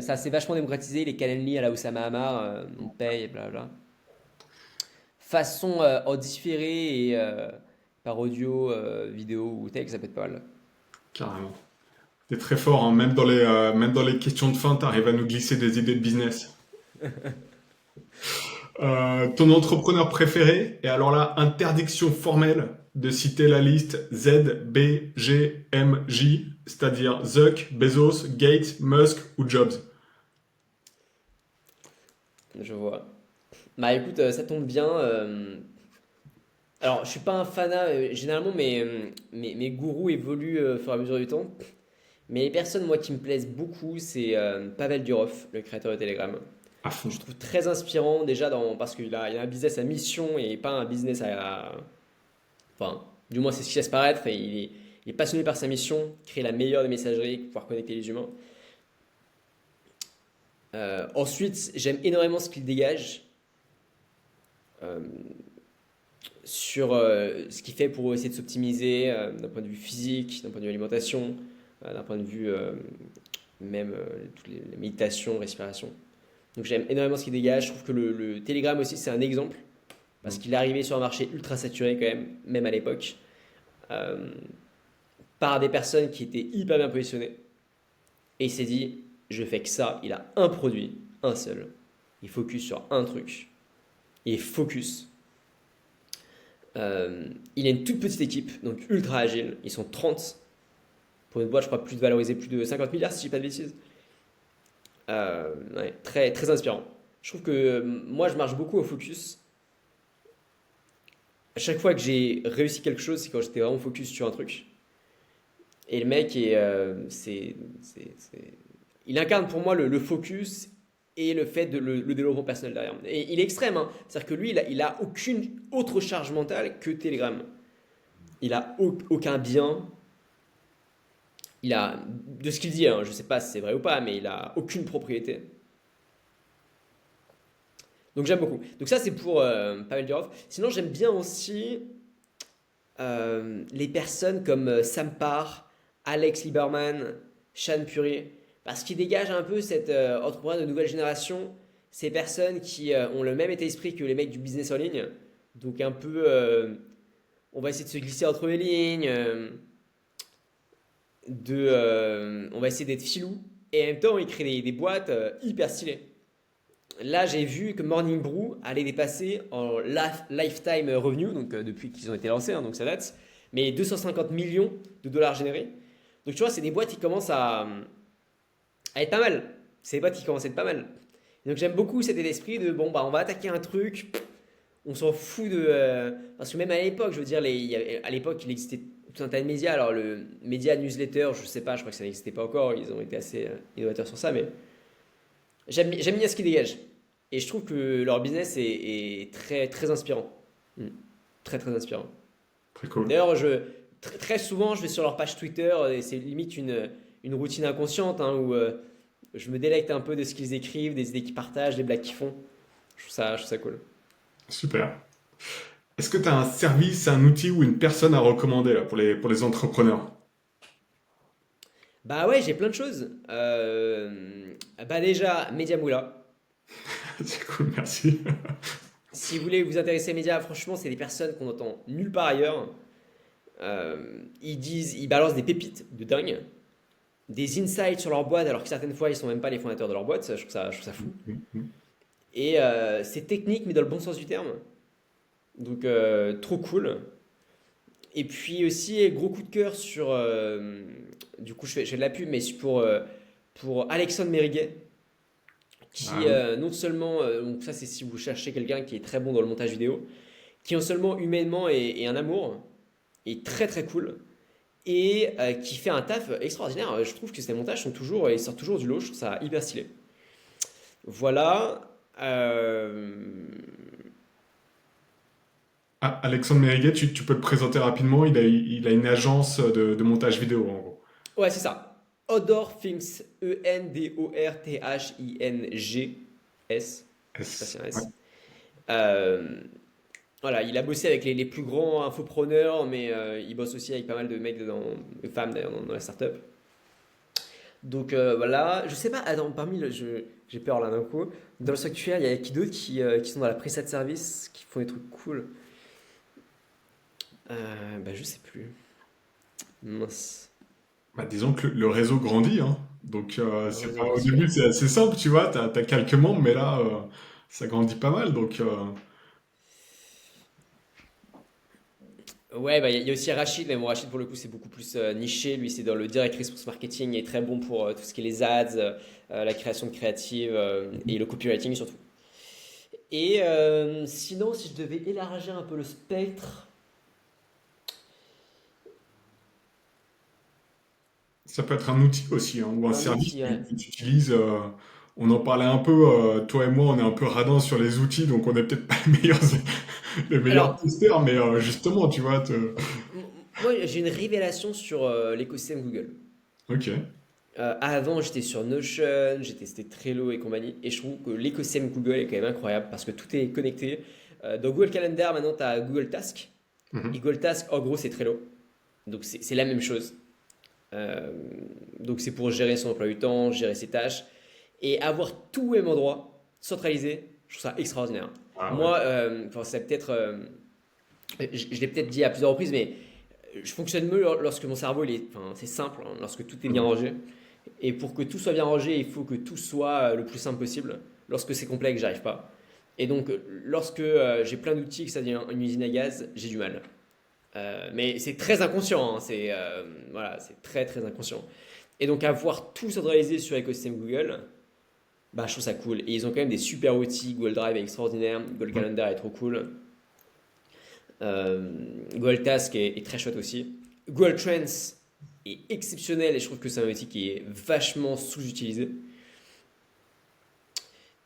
Ça s'est vachement démocratisé, les Calendly à la Oussama Hamar, on paye, blablabla. Façon en différé et par audio, vidéo ou texte, ça peut être pas mal. carrément. T'es très fort, hein. Même dans les questions de fin, t'arrives à nous glisser des idées de business. Ton entrepreneur préféré? Et alors là, interdiction formelle de citer la liste Z, B, G, M, J, c'est-à-dire Zuck, Bezos, Gates, Musk ou Jobs. Je vois. Bah écoute, ça tombe bien. Alors, je suis pas un fanat. Généralement, mes gourous évoluent au fur et à mesure du temps. Mais les personnes, moi, qui me plaisent beaucoup, c'est Pavel Durov, le créateur de Telegram. À fond. Je trouve très inspirant déjà parce qu'il a un business à mission et pas un business enfin, du moins c'est ce qui laisse paraître. Et il est passionné par sa mission, créer la meilleure des messageries, pouvoir connecter les humains. Ensuite, j'aime énormément ce qu'il dégage euh, sur ce qu'il fait pour essayer de s'optimiser d'un point de vue physique, d'un point de vue alimentation, d'un point de vue même toutes les méditations, respiration. Donc j'aime énormément ce qu'il dégage. Je trouve que le Telegram aussi, c'est un exemple. Parce qu'il est arrivé sur un marché ultra saturé quand même à l'époque, euh, par des personnes qui étaient hyper bien positionnées. Et il s'est dit, je fais que ça. Il a un produit, un seul. Il focus sur un truc. Il est focus. Il a une toute petite équipe, donc ultra agile. Ils sont 30. Pour une boîte, je crois, plus de valoriser plus de 50 milliards, si je dis pas de bêtises. Ouais, très, très inspirant. Je trouve que moi, je marche beaucoup au focus. À chaque fois que j'ai réussi quelque chose, c'est quand j'étais vraiment focus sur un truc. Et le mec, il incarne pour moi le focus et le fait de le développement personnel derrière. Et il est extrême, hein. C'est-à-dire que lui, il a aucune autre charge mentale que Telegram. Il a aucun bien. Il a, de ce qu'il dit, hein, je sais pas si c'est vrai ou pas, mais il a aucune propriété. Donc j'aime beaucoup. Donc ça, c'est pour Pavel Durov. Sinon, j'aime bien aussi les personnes comme Sam Parr, Alex Lieberman, Sean Puri, parce qu'ils dégagent un peu cette entrepreneur de nouvelle génération, ces personnes qui ont le même état d'esprit que les mecs du business en ligne, donc un peu, on va essayer de se glisser entre les lignes, on va essayer d'être filou, et en même temps ils créent des boîtes hyper stylées. Là, j'ai vu que Morning Brew allait dépasser en lifetime revenue, donc depuis qu'ils ont été lancés, hein, donc ça date, mais 250 millions de dollars générés. Donc tu vois, c'est des boîtes qui commencent à être pas mal. C'est des boîtes qui commencent à être pas mal. Et donc j'aime beaucoup cet état d'esprit de bon, bah on va attaquer un truc, on s'en fout de. Parce que même à l'époque, je veux dire, à l'époque, il existait tout un tas de médias. Alors le média newsletter, je sais pas, je crois que ça n'existait pas encore, ils ont été assez innovateurs sur ça, mais j'aime bien ce qu'ils dégagent. Et je trouve que leur business est très, très inspirant. Mm. Très, très inspirant. Très cool. D'ailleurs, très souvent, je vais sur leur page Twitter et c'est limite une routine inconsciente hein, où je me délecte un peu de ce qu'ils écrivent, des idées qu'ils partagent, des blagues qu'ils font. Je trouve ça cool. Super. Est-ce que tu as un service, un outil ou une personne à recommander là, pour les entrepreneurs? Bah ouais, j'ai plein de choses. Bah déjà, Mediamoula. C'est cool, merci. Si vous voulez vous intéresser aux médias, franchement, c'est des personnes qu'on entend nulle part ailleurs. Ils balancent des pépites de dingue, des insights sur leur boîte, alors que certaines fois, ils sont même pas les fondateurs de leur boîte. Je trouve ça fou. Et c'est technique, mais dans le bon sens du terme. Donc, trop cool. Et puis aussi, gros coup de cœur sur. Du coup, je fais de la pub, mais pour Alexandre Mériguet, qui Ah oui. non seulement. Donc, ça, c'est si vous cherchez quelqu'un qui est très bon dans le montage vidéo, qui non seulement humainement est un amour, est très très cool, et qui fait un taf extraordinaire. Je trouve que ces montages sont toujours. Ils sortent toujours du lot, je trouve ça hyper stylé. Voilà. Ah, Alexandre Mériguet, tu peux le présenter rapidement. Il a une agence de montage vidéo, en gros. Ouais, c'est ça. Odorthings, Endorthings. Je sais pas si S. c'est un Ouais. S. Euh, voilà, il a bossé avec les plus grands infopreneurs, mais il bosse aussi avec pas mal de mecs, de femmes d'ailleurs, dans la startup. Donc voilà, je sais pas, attends, j'ai peur là d'un coup. Dans le sanctuaire, il y a qui d'autres qui sont dans la prestat de service, qui font des trucs cool. Bah, je sais plus. Mince. Bah, disons que le réseau grandit, hein. Donc, Le c'est réseau, pas, bien au début, sûr. c'est assez simple, tu vois. T'as quelques membres, mais là, ça grandit pas mal. Donc, Ouais, bah, il y a aussi Rachid, mais bon, Rachid, pour le coup, c'est beaucoup plus niché. Lui, c'est dans le direct response marketing. Il est très bon pour tout ce qui est les ads, la création de créatives et le copywriting surtout. Et sinon, si je devais élargir un peu le spectre, ça peut être un outil aussi, hein, ou un un service outil, ouais. que tu utilises. On en parlait un peu, toi et moi, on est un peu radins sur les outils, donc on n'est peut-être pas les meilleurs Alors, testeurs, mais justement, tu vois, moi, j'ai une révélation sur l'écosystème Google. ok. Avant, j'étais sur Notion, j'ai testé Trello et compagnie, et je trouve que l'écosystème Google est quand même incroyable parce que tout est connecté. Dans Google Calendar, maintenant, tu as Google Task. Et Mhm. Google Task, en gros, c'est Trello. Donc, c'est la même chose. Euh, donc, c'est pour gérer son emploi du temps, gérer ses tâches. Et avoir tout au même endroit, centralisé, je trouve ça extraordinaire. Ah ouais. Moi, enfin, c'est peut-être. Je l'ai peut-être dit à plusieurs reprises, mais je fonctionne mieux lorsque mon cerveau, enfin, c'est simple, hein, lorsque tout est bien Mhm. rangé. Et pour que tout soit bien rangé, il faut que tout soit le plus simple possible. Lorsque c'est complexe, j'arrive pas. Et donc, lorsque j'ai plein d'outils, que ça devient une usine à gaz, j'ai du mal. Mais c'est très inconscient, hein, voilà, c'est très très inconscient. Et donc, avoir tout centralisé sur l'écosystème Google, bah, je trouve ça cool. Et ils ont quand même des super outils. Google Drive est extraordinaire, Google Ouais. Calendar est trop cool. Euh, Google Task est très chouette aussi. Google Trends est exceptionnel et je trouve que c'est un outil qui est vachement sous-utilisé.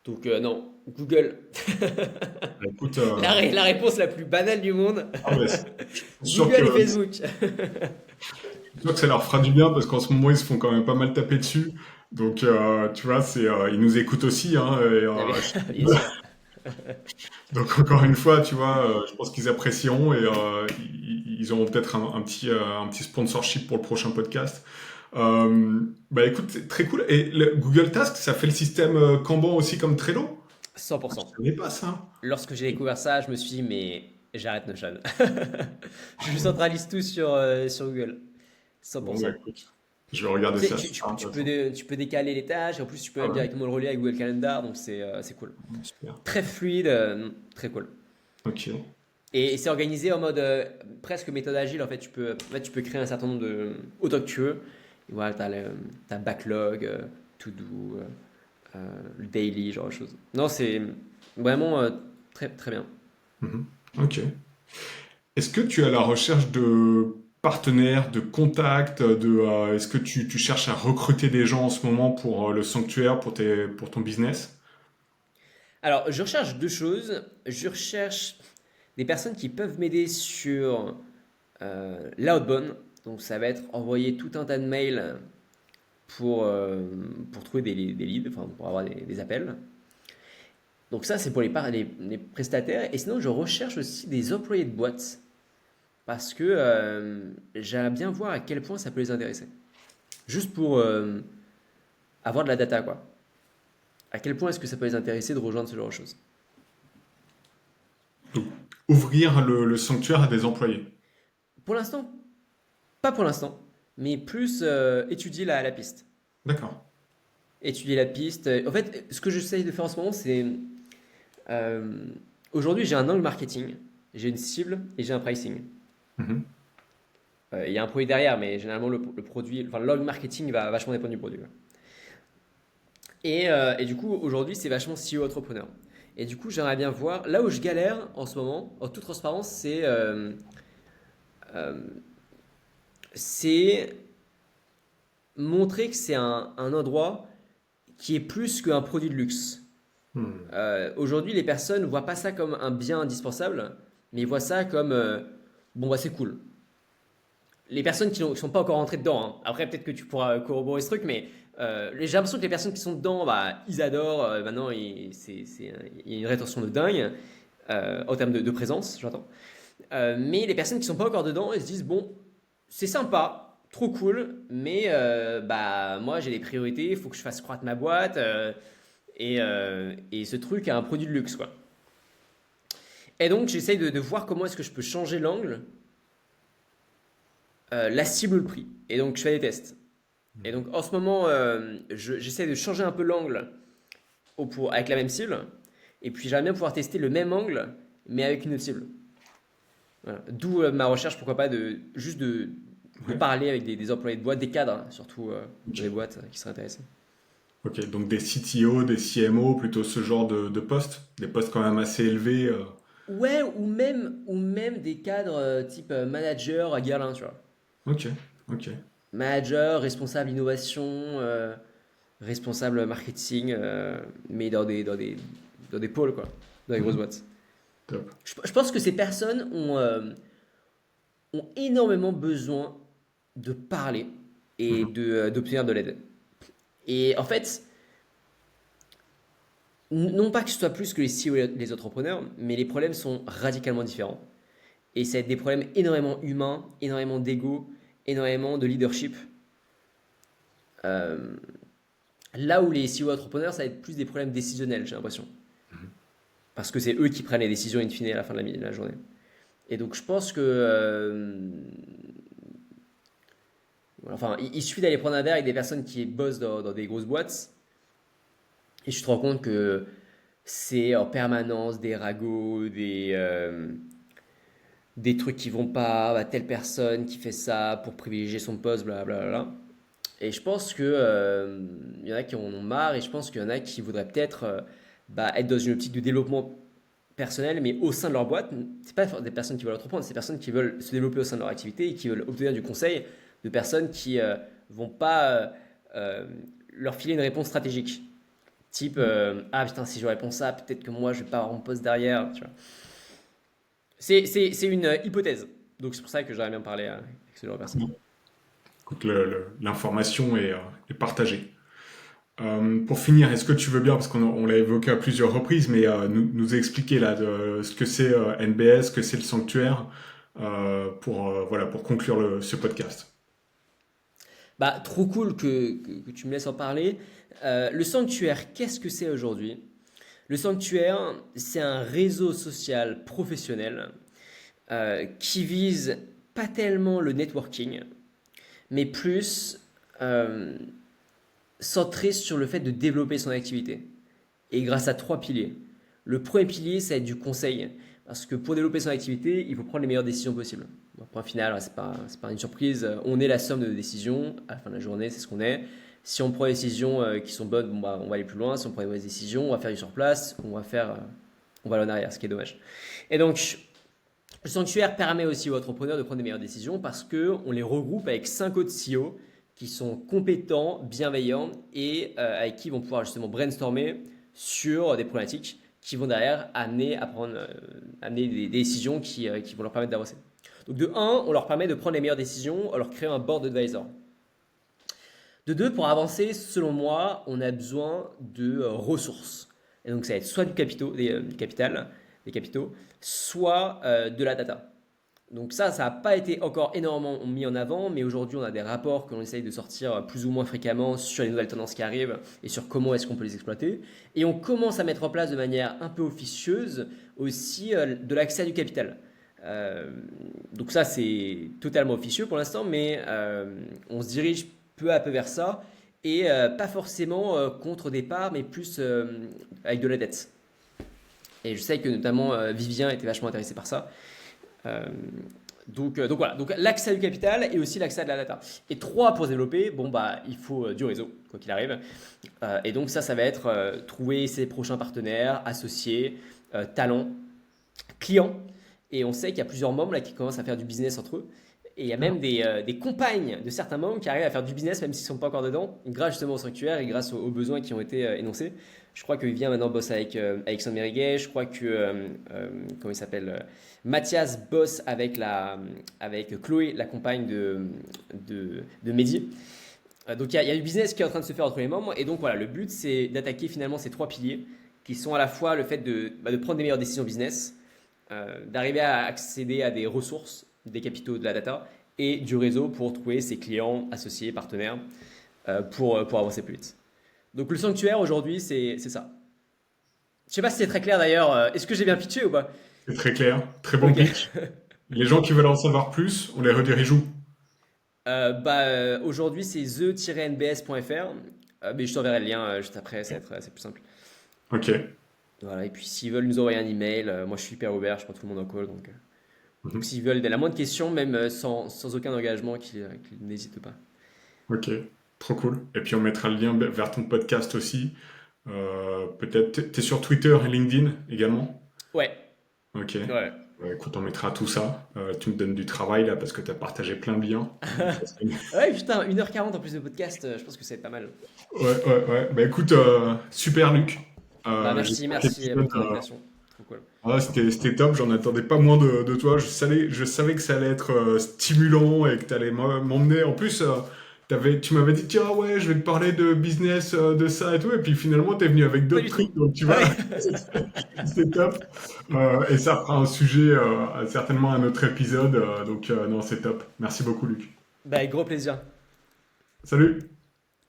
Donc non, Google, Bah, écoute, la réponse la plus banale du monde, ah ouais, je suis sûr que Google et Facebook. sûr que ça leur fera du bien parce qu'en ce moment ils se font quand même pas mal taper dessus. Donc tu vois, ils nous écoutent aussi, hein, et, Ah, bien sûr. donc encore une fois, tu vois, je pense qu'ils apprécieront et ils auront peut-être un petit sponsorship pour le prochain podcast. Bah écoute, c'est très cool. Et le Google Task, ça fait le système Kanban aussi comme Trello? Ah, je 100%. savais pas ça. Lorsque j'ai découvert ça, je me suis dit, mais j'arrête Notion. Je centralise tout sur Google. Bon bah 100%. écoute, je vais regarder Tu sais, ça, c'est super intéressant. tu peux décaler les tâches, et en plus tu peux Ah même ouais, directement le relier avec Google Calendar, donc c'est cool. super. Très fluide, très cool. Ok. Et c'est organisé en mode presque méthode agile, en fait, tu peux créer un certain nombre de. Autant que tu veux. Et voilà, t'as backlog, to do, le daily, genre de choses. Non, c'est vraiment très, très bien. Mhm. Ok. Est-ce que tu es à la recherche de partenaires, de contacts, est-ce que tu cherches à recruter des gens en ce moment pour le sanctuaire, pour ton business? Alors, je recherche deux choses. Je recherche des personnes qui peuvent m'aider sur l'outbound. Donc, ça va être envoyer tout un tas de mails pour trouver des leads, enfin, pour avoir des appels. Donc, ça, c'est pour les prestataires. Et sinon, je recherche aussi des employés de boîte parce que j'aimerais bien voir à quel point ça peut les intéresser. Juste pour avoir de la data, quoi. à quel point est-ce que ça peut les intéresser de rejoindre ce genre de choses? Donc, ouvrir le sanctuaire à des employés. Pour l'instant, pas pour l'instant, mais plus étudier la piste. D'accord. Étudier la piste. En fait, ce que j'essaye de faire en ce moment, c'est euh, aujourd'hui j'ai un angle marketing, j'ai une cible et j'ai un pricing. Mhm. Il y a un produit derrière, mais généralement le produit, enfin l'angle marketing va vachement dépendre du produit. Et du coup, aujourd'hui, c'est vachement CEO entrepreneur. Et du coup, j'aimerais bien voir, là où je galère en ce moment, en toute transparence, euh, c'est montrer que c'est un endroit qui est plus qu'un produit de luxe. Hmm. Aujourd'hui, les personnes ne voient pas ça comme un bien indispensable, mais ils voient ça comme bon, bah c'est cool. Les personnes qui ne sont pas encore rentrées dedans, hein. Après, peut-être que tu pourras corroborer ce truc, mais j'ai l'impression que les personnes qui sont dedans, bah, ils adorent. Maintenant, il y a une rétention de dingue en termes de présence, j'entends. Mais les personnes qui sont pas encore dedans, elles se disent bon, c'est sympa, trop cool, mais bah moi j'ai des priorités, il faut que je fasse croître ma boîte et ce truc a un produit de luxe quoi. Et donc j'essaye de voir comment est-ce que je peux changer l'angle, la cible, le prix. Et donc je fais des tests. Et donc en ce moment j'essaie de changer un peu l'angle avec la même cible. Et puis j'aimerais bien pouvoir tester le même angle mais avec une autre cible. Voilà. D'où ma recherche, pourquoi pas, de Ouais. parler avec des employés de boîte, des cadres, hein, surtout dans les Ok. boîtes qui seraient intéressés. Ok. Donc des CTO, des CMO, plutôt ce genre de postes. Des postes quand même assez élevés. Ouais, ou même des cadres type manager à Guerlain, tu vois. Ok. Ok. Manager, responsable innovation, responsable marketing, mais dans des pôles, quoi, dans des grosses Mhm. boîtes. Top. Je pense que ces personnes ont énormément besoin de parler et Mhm. d'obtenir de l'aide. Et en fait, non pas que ce soit plus que les CEO et les entrepreneurs, mais les problèmes sont radicalement différents. Et ça va être des problèmes énormément humains, énormément d'ego, énormément de leadership. Euh, Là où les CEO entrepreneurs, ça va être plus des problèmes décisionnels, j'ai l'impression. Parce que c'est eux qui prennent les décisions in fine à la fin de la journée. Et donc je pense que... enfin, il suffit d'aller prendre un verre avec des personnes qui bossent dans des grosses boîtes. Et je te rends compte que c'est en permanence des ragots, des trucs qui vont pas, bah, telle personne qui fait ça pour privilégier son poste, blablabla. Et je pense que il y en a qui en ont marre et je pense qu'il y en a qui voudraient peut-être bah, être dans une optique de développement personnel, mais au sein de leur boîte. C'est pas des personnes qui veulent entreprendre, c'est des personnes qui veulent se développer au sein de leur activité et qui veulent obtenir du conseil de personnes qui vont pas euh, leur filer une réponse stratégique. Type ah putain, si je réponds ça, peut-être que moi je vais pas avoir mon poste derrière. Tu vois. C'est une hypothèse. Donc c'est pour ça que j'aimerais bien parler avec ce genre de personnes. Bon. Écoute, l'information est partagée. Pour finir, est-ce que tu veux bien, parce qu'on l'a évoqué à plusieurs reprises, mais nous expliquer là ce que c'est NBS, ce que c'est le sanctuaire, voilà, pour conclure ce podcast. Bah, trop cool que tu me laisses en parler. Le sanctuaire, qu'est-ce que c'est aujourd'hui? Le sanctuaire, c'est un réseau social professionnel qui vise pas tellement le networking, mais plus euh, centré sur le fait de développer son activité. Et grâce à trois piliers. Le premier pilier, ça va être du conseil. Parce que pour développer son activité, il faut prendre les meilleures décisions possibles. Bon, point final, c'est pas une surprise. On est la somme de nos décisions. À la fin de la journée, c'est ce qu'on est. Si on prend des décisions qui sont bonnes, bon, bah, on va aller plus loin. Si on prend des mauvaises décisions, on va faire du sur place. On va aller en arrière, ce qui est dommage. Et donc, le sanctuaire permet aussi aux entrepreneurs de prendre des meilleures décisions parce qu'on les regroupe avec 5 autres CEO qui sont compétents, bienveillants et avec qui ils vont pouvoir justement brainstormer sur des problématiques qui vont derrière amener des décisions qui vont leur permettre d'avancer. Donc de un, on leur permet de prendre les meilleures décisions en leur créant un board advisor. De deux, pour avancer, selon moi, on a besoin de ressources. Et donc ça va être soit du capital, des capitaux, soit de la data. Donc ça n'a pas été encore énormément mis en avant, mais aujourd'hui on a des rapports que l'on essaye de sortir plus ou moins fréquemment sur les nouvelles tendances qui arrivent et sur comment est-ce qu'on peut les exploiter. Et on commence à mettre en place de manière un peu officieuse aussi de l'accès à du capital. Euh, donc ça c'est totalement officieux pour l'instant, mais on se dirige peu à peu vers ça et pas forcément contre des parts, mais plus avec de la dette. Et je sais que notamment Vivien était vachement intéressé par ça. Euh, donc voilà, donc l'accès du capital et aussi l'accès à de la data. Et trois, pour se développer, bon bah il faut du réseau, quoi qu'il arrive. Et donc ça va être trouver ses prochains partenaires, associés, talents, clients. Et on sait qu'il y a plusieurs membres là qui commencent à faire du business entre eux. Et il y a même des compagnes de certains membres qui arrivent à faire du business même s'ils ne sont pas encore dedans, grâce justement au sanctuaire et grâce aux besoins qui ont été énoncés. Je crois que Vivien maintenant bosse avec Alexandre Mériguet. Je crois que, comment il s'appelle Mathias bosse avec Chloé, la compagne de Mehdi. Donc il y a du business qui est en train de se faire entre les membres. Et donc voilà, le but c'est d'attaquer finalement ces trois piliers qui sont à la fois le fait de prendre des meilleures décisions business, d'arriver à accéder à des ressources, des capitaux, de la data et du réseau pour trouver ses clients, associés, partenaires pour avancer plus vite. Donc le sanctuaire aujourd'hui, c'est ça. Je sais pas si c'est très clair d'ailleurs. Est-ce que j'ai bien pitché ou pas? C'est très clair, très bon Ok. pitch. Les gens qui veulent en savoir plus, on les redirige où? Aujourd'hui, c'est the-nbs.fr. Mais je t'enverrai le lien juste après, c'est plus simple. Ok. Voilà, et puis s'ils veulent nous envoyer un email, moi je suis hyper ouvert, je prends tout le monde en call. Donc Mhm. s'ils veulent la moindre question, même sans aucun engagement, qu'ils n'hésitent pas. Ok. Trop cool. Et puis on mettra le lien vers ton podcast aussi. Peut-être, t'es sur Twitter et LinkedIn également? Ouais, Ok. ouais. Ouais, écoute, on mettra tout ça. Tu me donnes du travail là parce que tu as partagé plein de liens. Donc, ça serait- Ouais, putain, 1h40 en plus de podcast, je pense que c'est pas mal. Ouais, ouais, ouais. Bah écoute, super Luc. Bah merci, J'espère que merci pour l'épisode, ton invitation. Trop cool. c'était top. J'en attendais pas moins de toi. Je savais que ça allait être stimulant et que tu allais m'emmener. En plus, tu m'avais dit, tiens, ouais, je vais te parler de business, de ça et tout. Et puis finalement, tu es venu avec Pas d'autres du tout. trucs. Donc tu Ouais. vois, c'était top. Et ça fera un sujet, certainement un autre épisode. Donc non, c'est top. Merci beaucoup, Luc. Bah avec gros plaisir. Salut!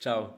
Ciao.